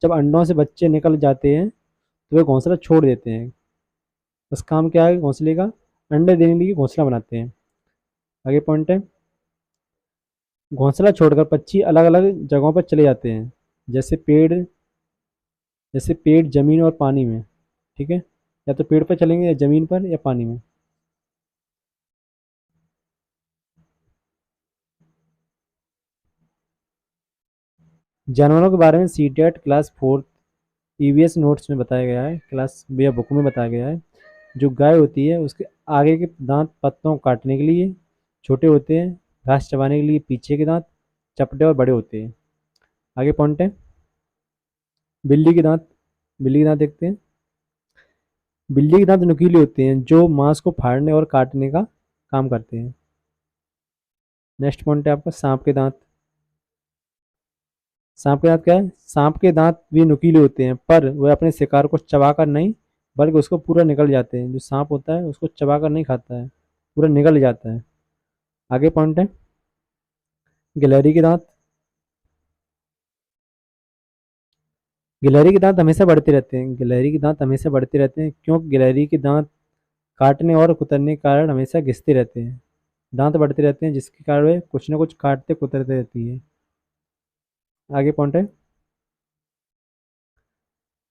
जब अंडों से बच्चे निकल जाते हैं तो वे घोंसला छोड़ देते हैं। बस काम क्या है घोंसले का, अंडे देने के लिए घोंसला बनाते हैं। आगे पॉइंट है, घोंसला छोड़कर पक्षी अलग अलग जगहों पर चले जाते हैं, जैसे पेड़ जमीन और पानी में, ठीक है। या तो पेड़ पर चलेंगे या जमीन पर या पानी में। जानवरों के बारे में सीटेट क्लास 4 ईवीएस नोट्स में बताया गया है, क्लास या बुक में बताया गया है। जो गाय होती है उसके आगे के दांत पत्तों को काटने के लिए छोटे होते हैं, घास चबाने के लिए पीछे के दांत चपटे और बड़े होते हैं। आगे पॉइंट है, बिल्ली के दांत बिल्ली के दांत देखते हैं। बिल्ली के दांत नुकीले होते हैं जो मांस को फाड़ने और काटने का काम करते हैं। नेक्स्ट पॉइंट है आपका सांप के दांत। सांप के दांत क्या है, सांप के दांत भी नुकीले होते हैं पर वह अपने शिकार को चबाकर नहीं बल्कि उसको पूरा निगल जाते हैं। जो सांप होता है उसको चबाकर नहीं खाता है, पूरा निगल जाता है। आगे पॉइंट है, गिलहरी के दांत। गिलहरी के दांत हमेशा बढ़ते रहते हैं। गिलहरी के दांत हमेशा बढ़ते रहते हैं क्योंकि गिलहरी के दांत काटने और कुतरने के कारण हमेशा घिसते रहते हैं। दांत बढ़ते रहते हैं जिसके कारण वे कुछ ना कुछ काटते कुतरते रहती है। आगे पॉइंट है,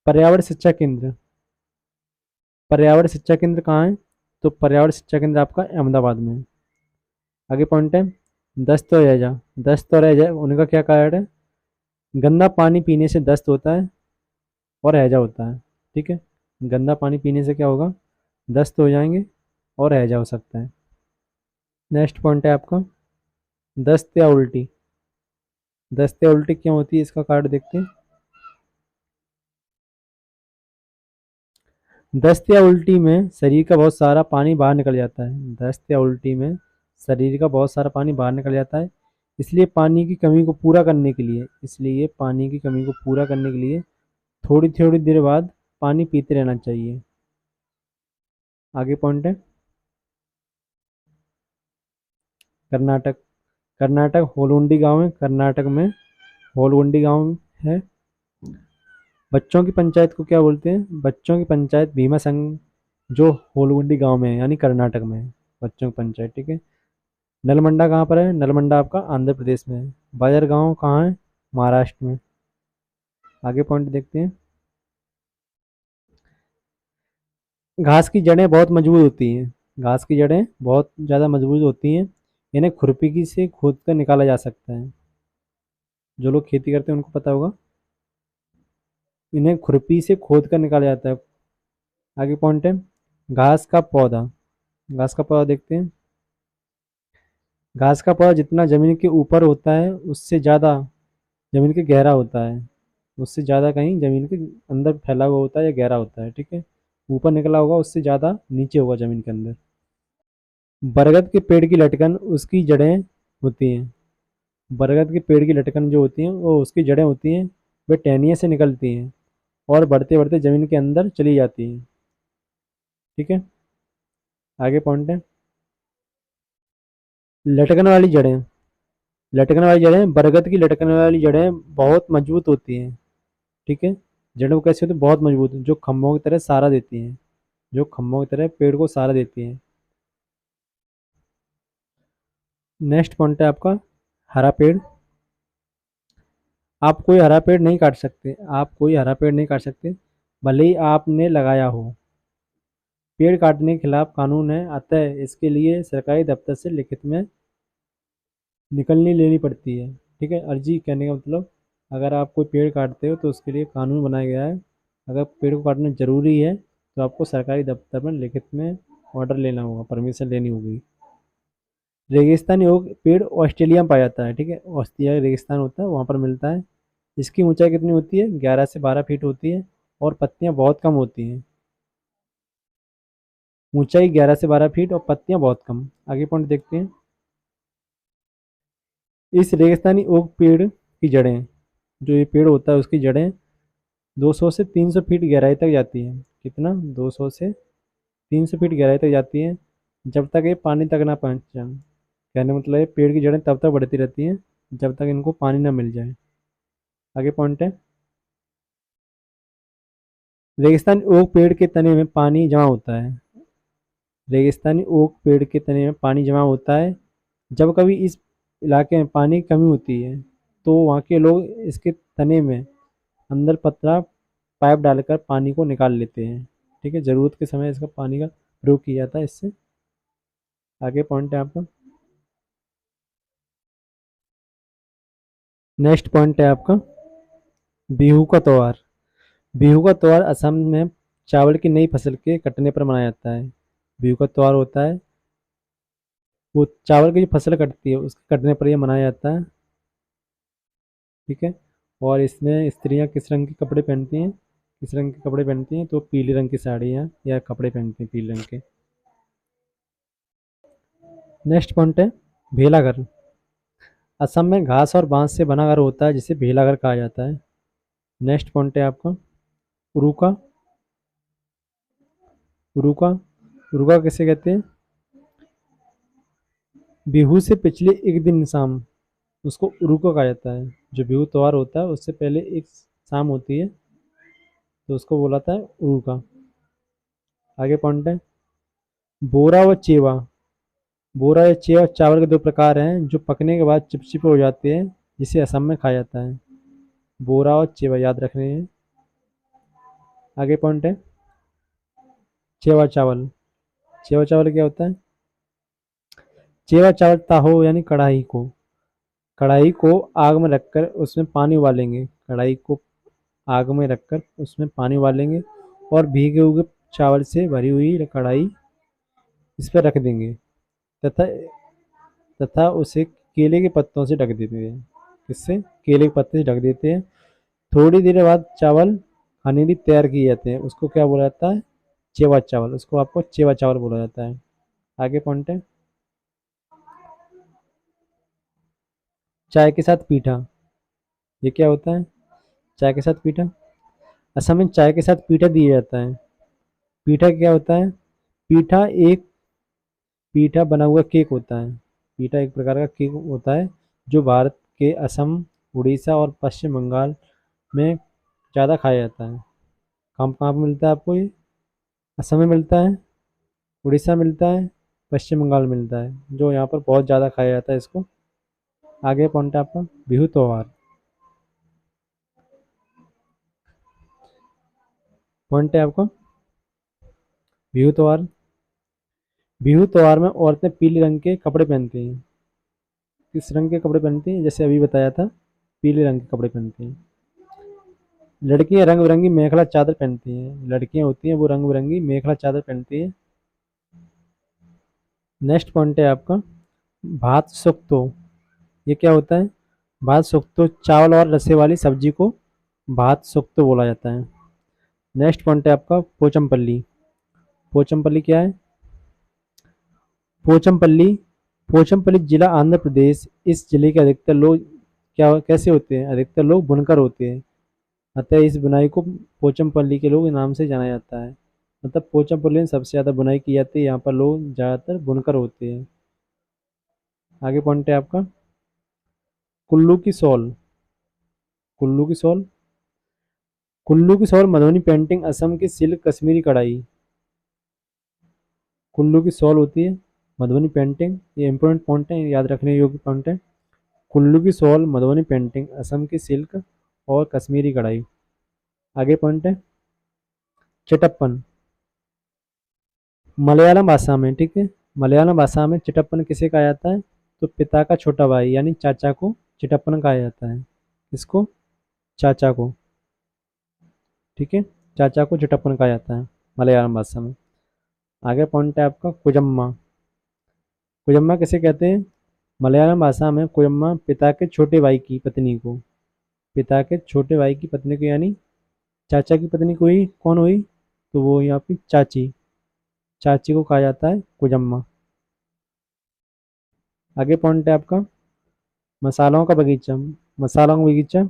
पर्यावरण शिक्षा केंद्र। पर्यावरण शिक्षा केंद्र कहाँ है, तो पर्यावरण शिक्षा केंद्र आपका अहमदाबाद में है। आगे पॉइंट है, दस्त और हैजा। दस्त और हैजा उनका क्या कारण है, गंदा पानी पीने से दस्त होता है और हैजा होता है, ठीक है। गंदा पानी पीने से क्या होगा, दस्त हो जाएंगे और हैजा हो सकता है। नेक्स्ट पॉइंट है आपका दस्त या उल्टी। दस्त या उल्टी क्यों होती है इसका कारण देखते हैं। दस्त या उल्टी में शरीर का बहुत सारा पानी बाहर निकल जाता है। दस्त या उल्टी में शरीर का बहुत सारा पानी बाहर निकल जाता है। इसलिए पानी की कमी को पूरा करने के लिए थोड़ी थोड़ी देर बाद पानी पीते रहना चाहिए। आगे पॉइंट है, कर्नाटक। कर्नाटक होलुंडी गांव है, कर्नाटक में होलुंडी गांव है। बच्चों की पंचायत को क्या बोलते हैं, बच्चों की पंचायत भीमा संघ, जो होलुंडी गांव में है यानी कर्नाटक में है बच्चों की पंचायत, ठीक है। नलमंडा कहाँ पर है, नलमंडा आपका आंध्र प्रदेश में है। बाजार गांव कहाँ है, महाराष्ट्र में। आगे पॉइंट देखते हैं, घास की जड़ें बहुत मजबूत होती हैं। घास की जड़ें बहुत ज़्यादा मजबूत होती हैं, इन्हें खुरपी की से खोद कर निकाला जा सकता है। जो लोग खेती करते हैं उनको पता होगा, इन्हें खुरपी से खोद कर निकाला जाता है। आगे पॉइंट है, घास का पौधा। घास का पौधा देखते हैं, घास का पौधा जितना ज़मीन के ऊपर होता है उससे ज़्यादा ज़मीन के गहरा होता है, उससे ज़्यादा कहीं ज़मीन के अंदर फैला हुआ होता है या गहरा होता है, ठीक है। ऊपर निकला होगा उससे ज़्यादा नीचे होगा ज़मीन के अंदर। बरगद के पेड़ की लटकन उसकी जड़ें होती हैं। बरगद के पेड़ की लटकन जो होती हैं वो उसकी जड़ें होती हैं, वे टहनियों से निकलती हैं और बढ़ते बढ़ते ज़मीन के अंदर चली जाती हैं, ठीक है। आगे पॉइंट है, लटकन वाली जड़ें। लटकन वाली जड़ें, बरगद की लटकन वाली जड़ें बहुत मजबूत होती हैं, ठीक है। जड़ें वो कैसी होती हैं, बहुत मजबूत, जो खम्भों की तरह सहारा देती हैं, जो खम्भों की तरह पेड़ को सहारा देती हैं। नेक्स्ट पॉइंट है आपका हरा पेड़। आप कोई हरा पेड़ नहीं काट सकते, आप कोई हरा पेड़ नहीं काट सकते भले ही आपने लगाया हो। पेड़ काटने के खिलाफ कानून है, अतः इसके लिए सरकारी दफ्तर से लिखित में निकलनी लेनी पड़ती है, ठीक है। अर्जी कहने का मतलब, अगर आप कोई पेड़ काटते हो तो उसके लिए कानून बनाया गया है। अगर पेड़ को काटना ज़रूरी है तो आपको सरकारी दफ्तर में लिखित में ऑर्डर लेना होगा, परमिशन लेनी होगी। रेगिस्तानी ओक पेड़ ऑस्ट्रेलिया में पाया जाता है, ठीक है, ऑस्ट्रेलिया रेगिस्तान होता है वहाँ पर मिलता है। इसकी ऊंचाई कितनी होती है? 11 से 12 फीट होती है और पत्तियां बहुत कम होती हैं। ऊंचाई 11 से 12 फीट और पत्तियां बहुत कम। आगे पॉइंट देखते हैं। इस रेगिस्तानी ओक पेड़ की जड़ें, जो ये पेड़ होता है उसकी जड़ें 200 से 300 फीट गहराई तक जाती हैं। कितना? 200 से 300 फीट गहराई तक जाती हैं, जब तक ये पानी तक ना पहुँच जाए। कहने मतलब ये पेड़ की जड़ें तब तक बढ़ती रहती हैं जब तक इनको पानी ना मिल जाए। आगे पॉइंट है, रेगिस्तानी ओक पेड़ के तने में पानी जमा होता है। रेगिस्तानी ओक पेड़ के तने में पानी जमा होता है। जब कभी इस इलाके में पानी की कमी होती है तो वहाँ के लोग इसके तने में अंदर पतला पाइप डालकर पानी को निकाल लेते हैं। ठीक है, ज़रूरत के समय इसका पानी का प्रयोग किया जाता है इससे। आगे पॉइंट है आपका, नेक्स्ट पॉइंट है आपका बिहू का त्यौहार। बिहू का त्यौहार असम में चावल की नई फसल के कटने पर मनाया जाता है। बिहू का त्यौहार होता है, वो चावल की जो फसल कटती है उसके कटने पर यह मनाया जाता है। ठीक है, और इसमें स्त्रियां किस रंग के कपड़े पहनती हैं? किस रंग के कपड़े पहनती हैं? तो पीले रंग की साड़ियाँ या कपड़े पहनती हैं पीले रंग के। नेक्स्ट पॉइंट है भेलाघर। असम में घास और बांस से बना घर होता है जिसे भेलाघर कहा जाता है। नेक्स्ट पॉइंट है आपका उरुका। उरुका, उरुका किसे कहते हैं? बिहू से पिछले एक दिन शाम, उसको उरुका कहा जाता है। जो बिहू त्योहार होता है उससे पहले एक शाम होती है तो उसको बोलाता है उरुका। आगे पॉइंट है बोरा व चेवा। बोरा या चेवा चावल के दो प्रकार हैं जो पकने के बाद चिपचिपे हो जाते हैं, जिसे असम में खाया जाता है। बोरा और चेवा याद रखने हैं। आगे पॉइंट है चेवा चावल। चेवा चावल क्या होता है? चेवा चावल ताहो यानी कढ़ाई को आग में रखकर उसमें पानी उबालेंगे। कढ़ाई को आग में रखकर उसमें पानी उबालेंगे और भीगे हुए चावल से भरी हुई कढ़ाई इस पर रख देंगे तथा तथा उसे केले के पत्तों से ढक देते हैं। इससे केले के पत्ते से ढक देते हैं। थोड़ी देर बाद चावल खाने के लिए तैयार किए जाते हैं। उसको क्या बोला जाता है? चेवा चावल। उसको आपको चेवा चावल बोला जाता है। आगे पॉइंट है चाय के साथ पीठा। ये क्या होता है? चाय के साथ पीठा। असम में चाय के साथ पीठा दिया जाता है। पीठा क्या होता है? पीठा एक पीठा बना हुआ केक होता है। पीठा एक प्रकार का केक होता है जो भारत के असम, उड़ीसा और पश्चिम बंगाल में ज़्यादा खाया जाता है। कहाँ कहाँ पे मिलता है आपको ये? असम में मिलता है, उड़ीसा में मिलता है, पश्चिम बंगाल में मिलता है, जो यहाँ पर बहुत ज़्यादा खाया जाता है इसको। आगे पॉइंट है आपका बिहू त्योहार। पॉइंट है आपका बिहू त्योहार। बिहू त्योहार में औरतें पीले रंग के कपड़े पहनती हैं। किस रंग के कपड़े पहनती हैं? जैसे अभी बताया था, पीले रंग के कपड़े पहनती हैं। लड़कियां रंग बिरंगी मेखला चादर पहनती हैं। लड़कियां होती हैं वो रंग बिरंगी मेखला चादर पहनती हैं। नेक्स्ट पॉइंट है आपका भात सुक्तो। ये क्या होता है? भात सुक्तो चावल और रसे वाली सब्जी को भात सुक्तो बोला जाता है। नेक्स्ट पॉइंट है आपका पोचमपल्ली। पोचमपल्ली क्या है? पोचमपल्ली पोचमपल्ली जिला आंध्र प्रदेश। इस जिले के अधिकतर लोग क्या कैसे होते हैं? अधिकतर लोग बुनकर होते हैं, अतः इस बुनाई को पोचमपल्ली के लोग नाम से जाना जाता है। मतलब पोचमपल्ली में सबसे ज़्यादा बुनाई की जाती है। यहाँ पर लोग ज़्यादातर बुनकर होते हैं। आगे पॉइंट है आपका कुल्लू की शॉल। कुल्लू की शॉल कुल्लू की शॉल मधुबनी पेंटिंग, असम की सिल्क, कश्मीरी कढ़ाई। कुल्लू की शॉल होती है मधुबनी पेंटिंग। ये इंपॉर्टेंट पॉइंट है, याद रखने योग्य पॉइंट है। कुल्लू की शॉल मधुबनी पेंटिंग, असम की सिल्क और कश्मीरी कढ़ाई। आगे पॉइंट है चटप्पन। मलयालम भाषा में, ठीक है, मलयालम भाषा में चिटप्पन किसे कहा जाता है? तो पिता का छोटा भाई यानी चाचा को चिटप्पन कहा जाता है। इसको चाचा को, ठीक है, चाचा को चिटप्पन कहा जाता है मलयालम भाषा में। आगे पॉइंट है आपका कुजम्मा। कुजम्मा किसे कहते हैं? मलयालम भाषा में कुजम्मा पिता के छोटे भाई की पत्नी को, पिता के छोटे भाई की पत्नी को यानी चाचा की पत्नी को ही कौन हुई, तो वो हुई आपकी चाची। चाची को कहा जाता है कुजम्मा। आगे पॉइंट है आपका मसालों का बगीचा। मसालों का बगीचा,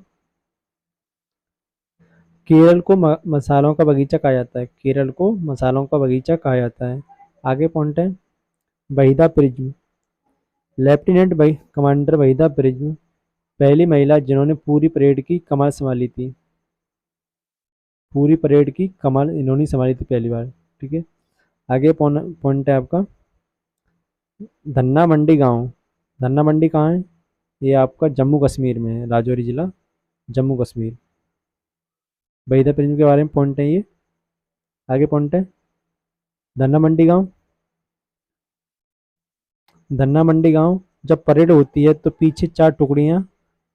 केरल को मसालों का बगीचा कहा जाता है, केरल को मसालों का बगीचा कहा जाता है। आगे पॉइंट है Waheeda prism. Lieutenant commander Waheeda prism पहली महिला जिन्होंने पूरी परेड की कमान संभाली थी। पूरी परेड की कमान इन्होंने संभाली थी पहली बार। ठीक है। आगे पॉइंट है आपका धन्ना मंडी गांव। धन्ना मंडी कहाँ है? ये आपका जम्मू कश्मीर में है, राजौरी जिला, जम्मू कश्मीर। वहीदा प्रिज्म के बारे में पॉइंट है ये। आगे पॉइंट है धन्ना मंडी गांव। धन्ना मंडी गांव जब परेड होती है तो पीछे 4 टुकड़ियां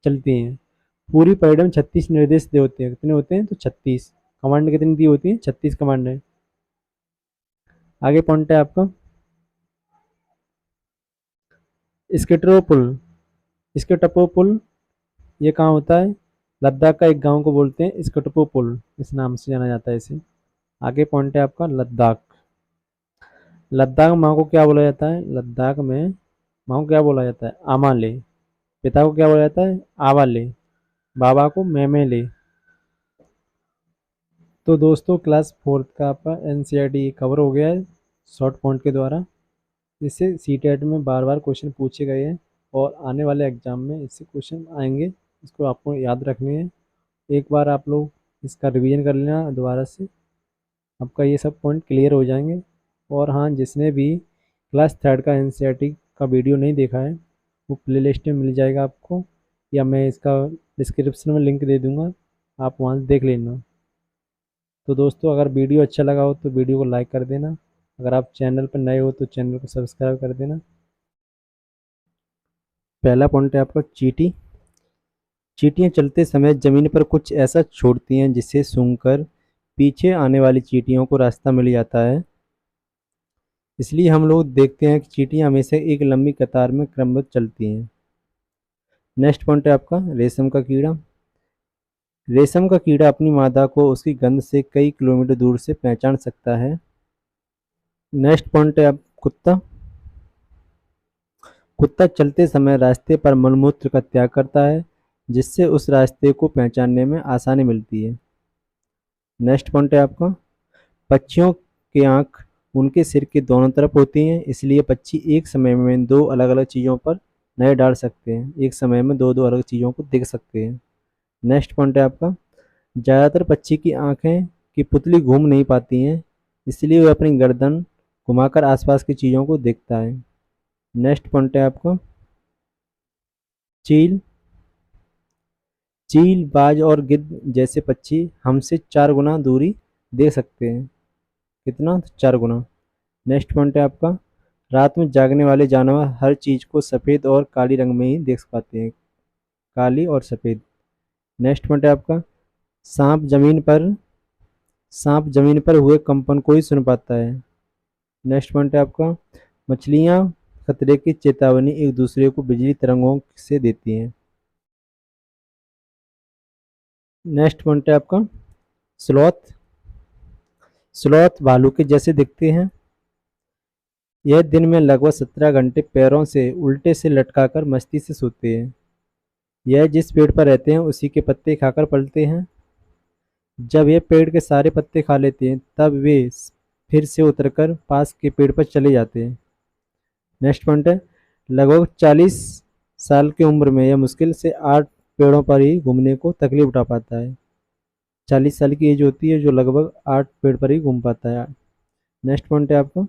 चलती हैं। पूरी परेड में 36 निर्देश दे होते हैं। कितने होते हैं? तो 36। कमांड कितनी दी होती है? 36 कमांड है। आगे पॉइंट है आपका स्केटरो पुल। स्केटपो पुल ये कहाँ होता है? लद्दाख का एक गांव को बोलते हैं स्केटपो पुल, इस नाम से जाना जाता है इसे। आगे पॉइंट है आपका लद्दाख। लद्दाख माँ को क्या बोला जाता है? लद्दाख में माँ को क्या बोला जाता है? आमाले। पिता को क्या बोला जाता है? आवाले। बाबा को मेमेले। तो दोस्तों क्लास 4th का आपका एनसीईआरटी कवर हो गया है शॉर्ट पॉइंट के द्वारा। इससे सीटेट में बार बार क्वेश्चन पूछे गए हैं और आने वाले एग्जाम में इससे क्वेश्चन आएंगे, इसको आपको याद रखनी है। एक बार आप लोग इसका रिवीजन कर लेना दोबारा से, आपका ये सब पॉइंट क्लियर हो जाएंगे। और हाँ, जिसने भी क्लास 3rd का एनसीईआरटी का वीडियो नहीं देखा है वो प्लेलिस्ट में मिल जाएगा आपको, या मैं इसका डिस्क्रिप्शन में लिंक दे दूँगा, आप वहाँ से देख लेना। तो दोस्तों अगर वीडियो अच्छा लगा हो तो वीडियो को लाइक कर देना। अगर आप चैनल पर नए हो तो चैनल को सब्सक्राइब कर देना। पहला पॉइंट है आपका चींटी। चींटियाँ चलते समय ज़मीन पर कुछ ऐसा छोड़ती हैं जिसे सूंघकर पीछे आने वाली चींटियों को रास्ता मिल जाता है। इसलिए हम लोग देखते हैं कि चींटियाँ हमेशा एक लंबी कतार में क्रमबद्ध चलती हैं। नेक्स्ट पॉइंट है आपका रेशम का कीड़ा। रेशम का कीड़ा अपनी मादा को उसकी गंध से कई किलोमीटर दूर से पहचान सकता है। नेक्स्ट पॉइंट है आप कुत्ता। कुत्ता चलते समय रास्ते पर मलमूत्र का त्याग करता है जिससे उस रास्ते को पहचानने में आसानी मिलती है। नेक्स्ट पॉइंट है आपका पक्षियों की आँख उनके सिर के दोनों तरफ होती हैं, इसलिए पक्षी एक समय में 2 अलग अलग चीज़ों पर नज़र डाल सकते हैं, एक समय में 2 अलग चीज़ों को देख सकते हैं। नेक्स्ट पॉइंट है आपका ज़्यादातर पक्षी की आँखें की पुतली घूम नहीं पाती हैं, इसलिए वह अपनी गर्दन घुमाकर आसपास की चीज़ों को देखता है। नेक्स्ट पॉइंट है आपका चील। चील, बाज और गिद्ध जैसे पक्षी हमसे 4 गुना दूरी देख सकते हैं। कितना? 4 गुना। नेक्स्ट पॉइंट है आपका रात में जागने वाले जानवर हर चीज़ को सफ़ेद और काली रंग में ही देख पाते हैं, काली और सफ़ेद। नेक्स्ट पॉइंट है आपका सांप जमीन पर हुए कंपन को ही सुन पाता है। नेक्स्ट पॉइंट है आपका मछलियाँ खतरे की चेतावनी एक दूसरे को बिजली तरंगों से देती हैं। नेक्स्ट पॉइंट है आपका स्लॉथ। स्लॉथ भालू के जैसे दिखते हैं। यह दिन में लगभग 17 घंटे पैरों से उल्टे से लटकाकर मस्ती से सोते हैं। यह जिस पेड़ पर रहते हैं उसी के पत्ते खाकर पलते हैं। जब ये पेड़ के सारे पत्ते खा लेते हैं तब वे फिर से उतरकर पास के पेड़ पर चले जाते हैं। नेक्स्ट पॉइंट है लगभग 40 साल की उम्र में यह मुश्किल से 8 पेड़ों पर ही घूमने को तकलीफ उठा पाता है। 40 साल की एज होती है जो लगभग 8 पेड़ पर ही घूम पाता है। नेक्स्ट पॉइंट है आपका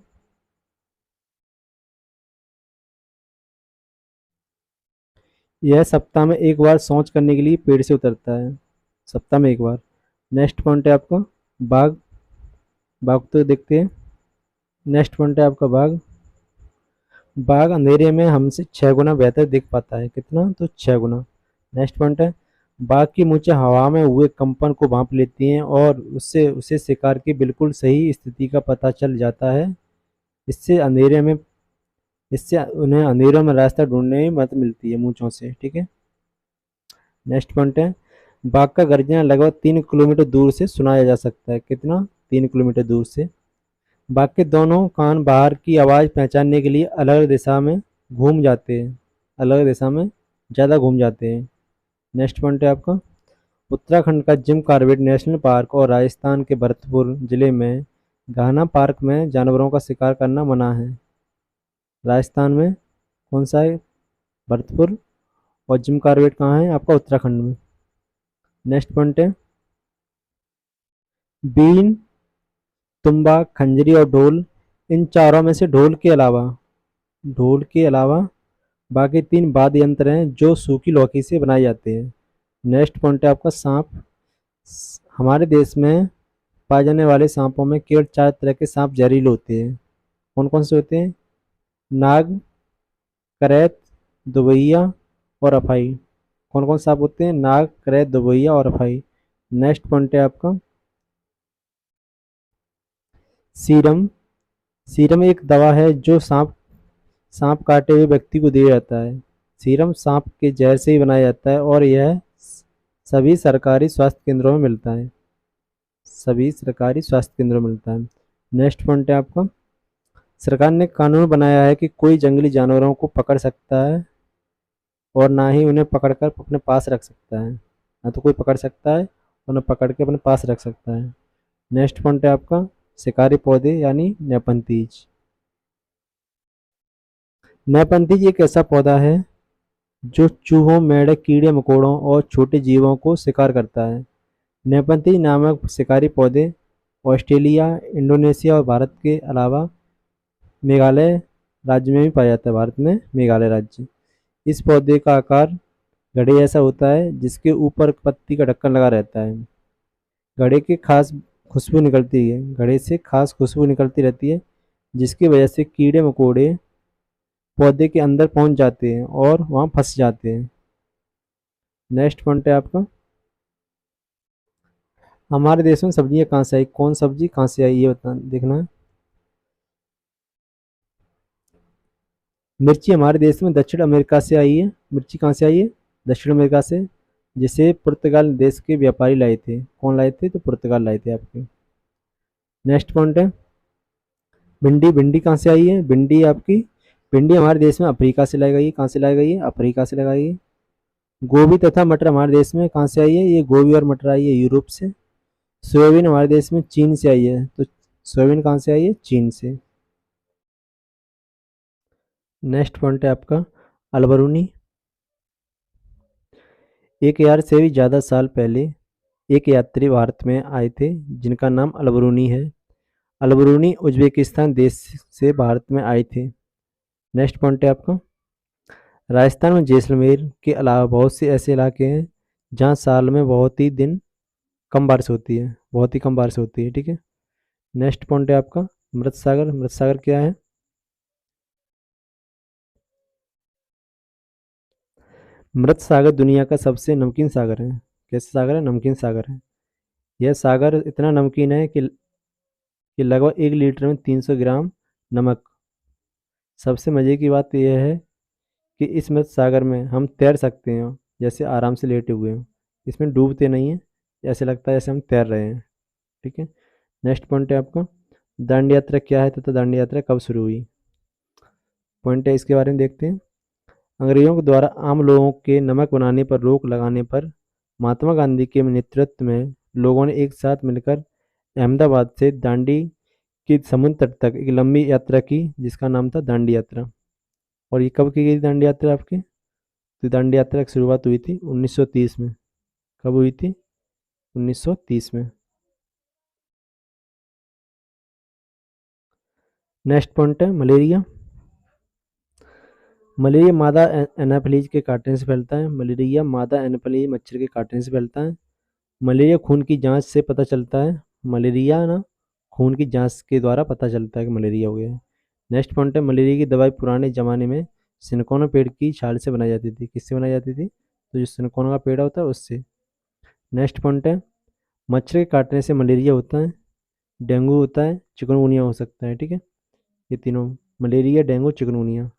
यह सप्ताह में एक बार शौच करने के लिए पेड़ से उतरता है, सप्ताह में एक बार। नेक्स्ट पॉइंट है आपका बाघ। बाघ तो देखते हैं। नेक्स्ट पॉइंट है आपका बाघ। बाघ अंधेरे में हमसे 6 गुना बेहतर दिख पाता है। कितना? तो 6 गुना। नेक्स्ट पॉइंट है बाघ की मूंछें हवा में हुए कंपन को भांप लेती हैं और उससे उसे शिकार की बिल्कुल सही स्थिति का पता चल जाता है। इससे अंधेरे में इससे उन्हें अंधेरों में रास्ता ढूंढने में मदद मिलती है मूंछों से। ठीक है। नेक्स्ट पॉइंट है, बाघ का गर्जना लगभग 3 किलोमीटर दूर से सुनाया जा सकता है। कितना? 3 किलोमीटर दूर से। बाघ के दोनों कान बाहर की आवाज़ पहचानने के लिए अलग दिशा में घूम जाते हैं, अलग दिशा में ज़्यादा घूम जाते हैं। नेक्स्ट पॉइंट है आपका, उत्तराखंड का जिम कॉर्बेट नेशनल पार्क और राजस्थान के भरतपुर जिले में घाना पार्क में जानवरों का शिकार करना मना है। राजस्थान में कौन सा है? भरतपुर। और जिम कॉर्बेट कहाँ है? आपका उत्तराखंड में। नेक्स्ट पॉइंट है, बीन, तुम्बा, खंजरी और ढोल, इन चारों में से ढोल के अलावा बाकी 3 वाद्य यंत्र हैं जो सूखी लौकी से बनाए जाते हैं। नेक्स्ट पॉइंट है आपका, सांप। हमारे देश में पाए जाने वाले सांपों में केवल 4 तरह के सांप जहरीले होते हैं। कौन कौन से होते हैं? नाग, करैत, दुबैया और अफाई। कौन कौन सांप होते हैं? नाग, करैत, दुबैया और अफाई। नेक्स्ट पॉइंट है आपका, सीरम। सीरम एक दवा है जो सांप सांप काटे हुए व्यक्ति को दिया जाता है। सीरम सांप के जहर से ही बनाया जाता है और यह सभी सरकारी स्वास्थ्य केंद्रों में मिलता है। सभी सरकारी स्वास्थ्य केंद्रों में मिलता है। नेक्स्ट पॉइंट है आपका, सरकार ने कानून बनाया है कि कोई जंगली जानवरों को पकड़ सकता है और ना ही उन्हें पकड़कर अपने पास रख सकता है। ना तो कोई पकड़ सकता है और ना पकड़ के अपने पास रख सकता है। नेक्स्ट पॉइंट है आपका, शिकारी पौधे यानी नेपंथीज। नेपंथीज एक ऐसा पौधा है जो चूहों, मेंढक, कीड़े मकोड़ों और छोटे जीवों को शिकार करता है। नेपंथीज नामक शिकारी पौधे ऑस्ट्रेलिया, इंडोनेशिया और भारत के अलावा मेघालय राज्य में भी पाया जाता है। भारत में मेघालय राज्य। इस पौधे का आकार घड़े जैसा होता है जिसके ऊपर पत्ती का ढक्कन लगा रहता है। घड़े से खास खुशबू निकलती रहती है जिसकी वजह से कीड़े मकोड़े पौधे के अंदर पहुंच जाते हैं और वहां फंस जाते हैं। नेक्स्ट पॉइंट है आपका, हमारे देश में सब्जियां कहाँ से आई? कौन सब्जी कहाँ से आई ये बता देखना है। मिर्ची हमारे देश में दक्षिण अमेरिका से आई है। मिर्ची कहाँ से आई है? दक्षिण अमेरिका से, जिसे पुर्तगाल देश के व्यापारी लाए थे। कौन लाए थे? तो पुर्तगाल लाए थे आपके। नेक्स्ट पॉइंट है, भिंडी। भिंडी कहाँ से आई है? भिंडी हमारे देश में अफ्रीका से लाई गई है। कहाँ से लाई गई है? अफ्रीका से लगाई गई है। गोभी तथा मटर हमारे देश में कहाँ से आई है? ये गोभी और मटर आई है यूरोप से। सोयाबीन हमारे देश में चीन से आई है। तो सोयाबीन कहाँ से आई है? चीन से। नेक्स्ट पॉइंट है आपका, अलबरूनी। 1000 से भी ज़्यादा साल पहले एक यात्री भारत में आए थे जिनका नाम अलबरूनी है। अलबरूनी उज्बेकिस्तान देश से भारत में आए थे। नेक्स्ट पॉइंट है आपका, राजस्थान में जैसलमेर के अलावा बहुत से ऐसे इलाके हैं जहाँ साल में बहुत ही कम बारिश होती है। ठीक है। नेक्स्ट पॉइंट है आपका, मृत सागर। मृत सागर क्या है? मृत सागर दुनिया का सबसे नमकीन सागर है। कैसे सागर है? नमकीन सागर है। यह सागर इतना नमकीन है कि लगभग 1 लीटर में 300 ग्राम नमक। सबसे मज़े की बात यह है कि इस मृत सागर में हम तैर सकते हैं, जैसे आराम से लेटे हुए हैं। इसमें डूबते नहीं हैं, ऐसे लगता है जैसे हम तैर रहे हैं। ठीक है। नेक्स्ट पॉइंट है आपका, दांडी यात्रा क्या है तथा दांडी यात्रा कब शुरू हुई? पॉइंट है, इसके बारे में देखते हैं। अंग्रेजों के द्वारा आम लोगों के नमक बनाने पर रोक लगाने पर महात्मा गांधी के नेतृत्व में लोगों ने एक साथ मिलकर अहमदाबाद से दांडी की समुद्र तट तक एक लंबी यात्रा की जिसका नाम था दांडी यात्रा। और ये कब की गई दांडी यात्रा आपकी? तो दांडी यात्रा की शुरुआत हुई थी 1930 में। कब हुई थी? 1930 में। नेक्स्ट पॉइंट है, मलेरिया। मलेरिया मादा एनाफिलीज के काटने से फैलता है। मलेरिया मादा एनाफिलीज मच्छर के काटने से फैलता है। मलेरिया खून की जांच से पता चलता है। मलेरिया ना खून की जांच के द्वारा पता चलता है कि मलेरिया हो गया है। नेक्स्ट पॉइंट है, मलेरिया की दवाई पुराने ज़माने में सिनकोना पेड़ की छाल से बनाई जाती थी। किससे बनाई जाती थी? तो जो सिनकोना का पेड़ होता है उससे। नेक्स्ट पॉइंट है, मच्छर के काटने से मलेरिया होता है, डेंगू होता है, चिकनगुनिया हो सकता है। ठीक है। ये तीनों, malaria, dengue, chikungunya.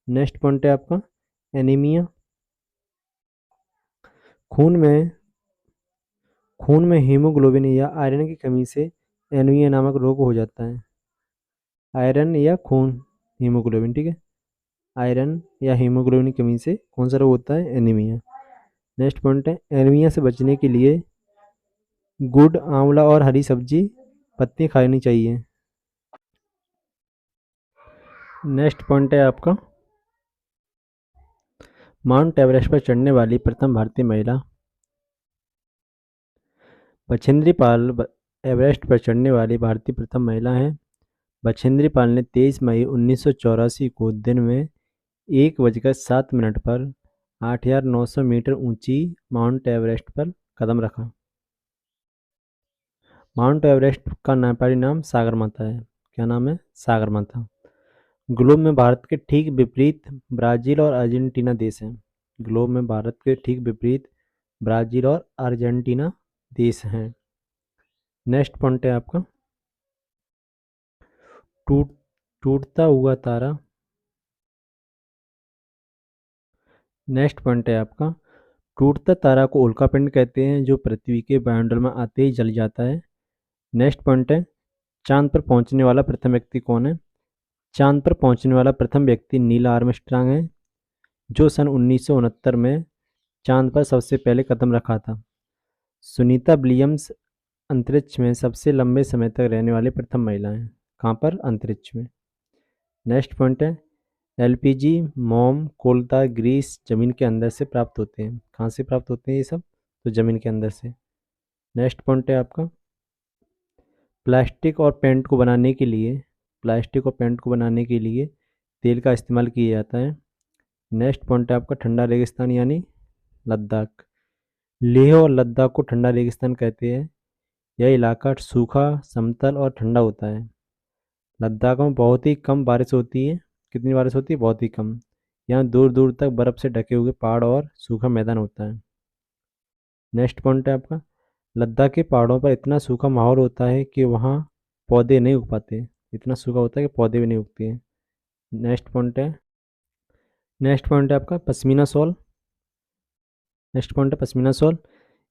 Next point है आपका एनीमिया। खून में खून में हीमोग्लोबिन या आयरन की कमी से एनीमिया नामक रोग हो जाता है। आयरन या खून, हीमोग्लोबिन, ठीक है। आयरन या हीमोग्लोबिन की कमी से कौन सा रोग होता है? एनीमिया। नेक्स्ट पॉइंट है एनीमिया से बचने के लिए गुड़, आंवला और हरी सब्जी पत्ती खानी चाहिए। नेक्स्ट पॉइंट है आपका माउंट एवरेस्ट पर चढ़ने वाली प्रथम भारतीय महिला। बछेंद्री पाल एवरेस्ट पर चढ़ने वाली भारतीय प्रथम महिला हैं। बछेंद्री पाल ने 23 मई 1984 को दिन में 1:07 पर 8,900 मीटर ऊंची माउंट एवरेस्ट पर कदम रखा। माउंट एवरेस्ट का नेपाली नाम सागरमाथा है। क्या नाम है? सागरमाथा। ग्लोब में भारत के ठीक विपरीत ब्राजील और अर्जेंटीना देश हैं। ग्लोब में भारत के ठीक विपरीत ब्राजील और अर्जेंटीना देश हैं। नेक्स्ट पॉइंट है आपका टूटता हुआ तारा। नेक्स्ट पॉइंट है आपका टूटता तारा को उल्कापिंड कहते हैं, जो पृथ्वी के वायुमंडल में आते ही जल जाता है। नेक्स्ट पॉइंट है चांद पर पहुंचने वाला प्रथम व्यक्ति कौन है? चांद पर पहुंचने वाला प्रथम व्यक्ति नील आर्मस्ट्रांग है, जो सन 1969 में चांद पर सबसे पहले कदम रखा था। सुनीता विलियम्स अंतरिक्ष में सबसे लंबे समय तक रहने वाली प्रथम महिला हैं। कहाँ पर? अंतरिक्ष में। नेक्स्ट पॉइंट है एलपीजी, मोम, कोलता, ग्रीस जमीन के अंदर से प्राप्त होते हैं। कहाँ से प्राप्त होते हैं ये सब? तो जमीन के अंदर से। नेक्स्ट पॉइंट है आपका प्लास्टिक और पेंट को बनाने के लिए तेल का इस्तेमाल किया जाता है। नेक्स्ट पॉइंट है आपका ठंडा रेगिस्तान यानी लद्दाख। लेह और लद्दाख को ठंडा रेगिस्तान कहते हैं। यह इलाका सूखा, समतल और ठंडा होता है। लद्दाख में बहुत ही कम बारिश होती है। कितनी बारिश होती है? बहुत ही कम। यहाँ दूर दूर तक बर्फ़ से ढके हुए पहाड़ और सूखा मैदान होता है। नेक्स्ट पॉइंट है आपका लद्दाख के पहाड़ों पर इतना सूखा माहौल होता है कि वहाँ पौधे नहीं उग पाते। इतना सूखा होता है कि पौधे भी नहीं उगते हैं। नेक्स्ट पॉइंट है आपका पश्मीना शॉल। नेक्स्ट पॉइंट है पश्मीना शॉल।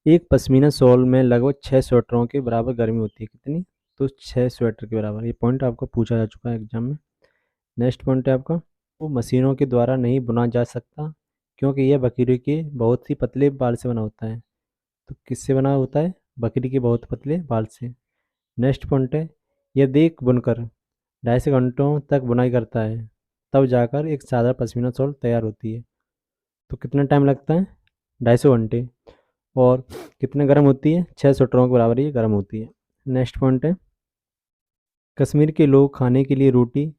एक पश्मीना शॉल में लगभग 6 स्वेटरों के बराबर गर्मी होती है। कितनी? तो 6 स्वेटर के बराबर। ये पॉइंट आपको पूछा जा चुका है एग्जाम में। नेक्स्ट पॉइंट है आपका वो मशीनों के द्वारा नहीं बुना जा सकता, क्योंकि यह बकरी के बहुत ही पतले बाल से बना होता है। तो किससे बना होता है? बकरी के बहुत पतले बाल से। नेक्स्ट पॉइंट है यदि एक बुनकर 2.5 घंटों तक बुनाई करता है, तब जाकर एक सादा पश्मीना शॉल तैयार होती है। तो कितना टाइम लगता है? 250 घंटे। और कितने गर्म होती है? 6 स्वेटरों के बराबर ये गर्म होती है। नेक्स्ट पॉइंट है कश्मीर के लोग खाने के लिए रोटी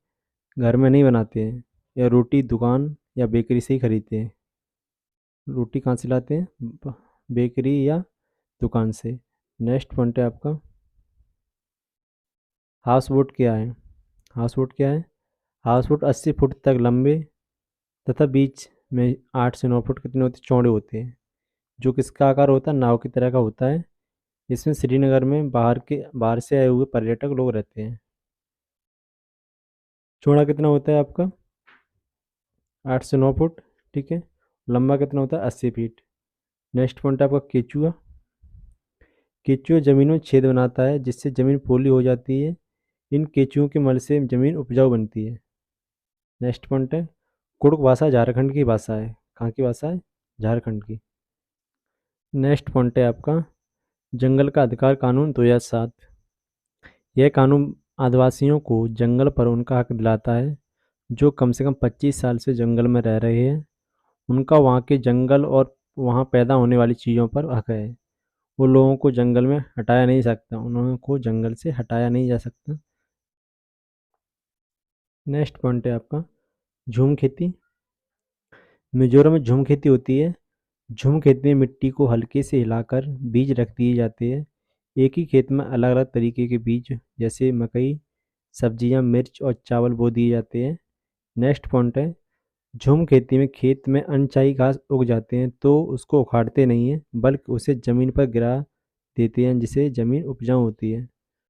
घर में नहीं बनाते हैं, या रोटी दुकान या बेकरी से ही खरीदते हैं। रोटी कहाँ से लाते हैं? बेकरी या दुकान से। नेक्स्ट पॉइंट है आपका हाउस बोट क्या है? हाउस बोट क्या है? हाउस बोट 80 फुट तक लंबे तथा बीच में 8 से 9 फुट कितने होते हैं? चौड़े होते हैं। जो किसका आकार होता है? नाव की तरह का होता है। इसमें श्रीनगर में बाहर से आए हुए पर्यटक लोग रहते हैं। चौड़ा कितना होता है आपका? 8 से 9 फुट, ठीक है। लंबा कितना होता है? 80 फीट। नेक्स्ट पॉइंट है आपका केचुआ। केचुआ ज़मीन में छेद बनाता है, जिससे ज़मीन पोली हो जाती है। इन केचुओं के मल से ज़मीन उपजाऊ बनती है। नेक्स्ट पॉइंट है कुड़ुक भाषा झारखंड की भाषा है। कहाँ की भाषा है? झारखंड की। नेक्स्ट पॉइंट है आपका जंगल का अधिकार कानून 2007। यह कानून आदिवासियों को जंगल पर उनका हक दिलाता है, जो कम से कम 25 साल से जंगल में रह रहे हैं। उनका वहाँ के जंगल और वहाँ पैदा होने वाली चीज़ों पर हक है। वो लोगों को जंगल में हटाया नहीं सकता, उन को जंगल से हटाया नहीं जा सकता। नेक्स्ट पॉइंट है आपका झूम खेती। मिजोरम में झूम खेती होती है। झूम खेती में मिट्टी को हल्के से हिलाकर बीज रख दिए जाते हैं। एक ही खेत में अलग अलग तरीके के बीज जैसे मकई, सब्जियां, मिर्च और चावल बो दिए जाते हैं। नेक्स्ट पॉइंट है झूम खेती में खेत में अनचाही घास उग जाते हैं, तो उसको उखाड़ते नहीं हैं, बल्कि उसे ज़मीन पर गिरा देते हैं, जिससे ज़मीन उपजाऊ होती है।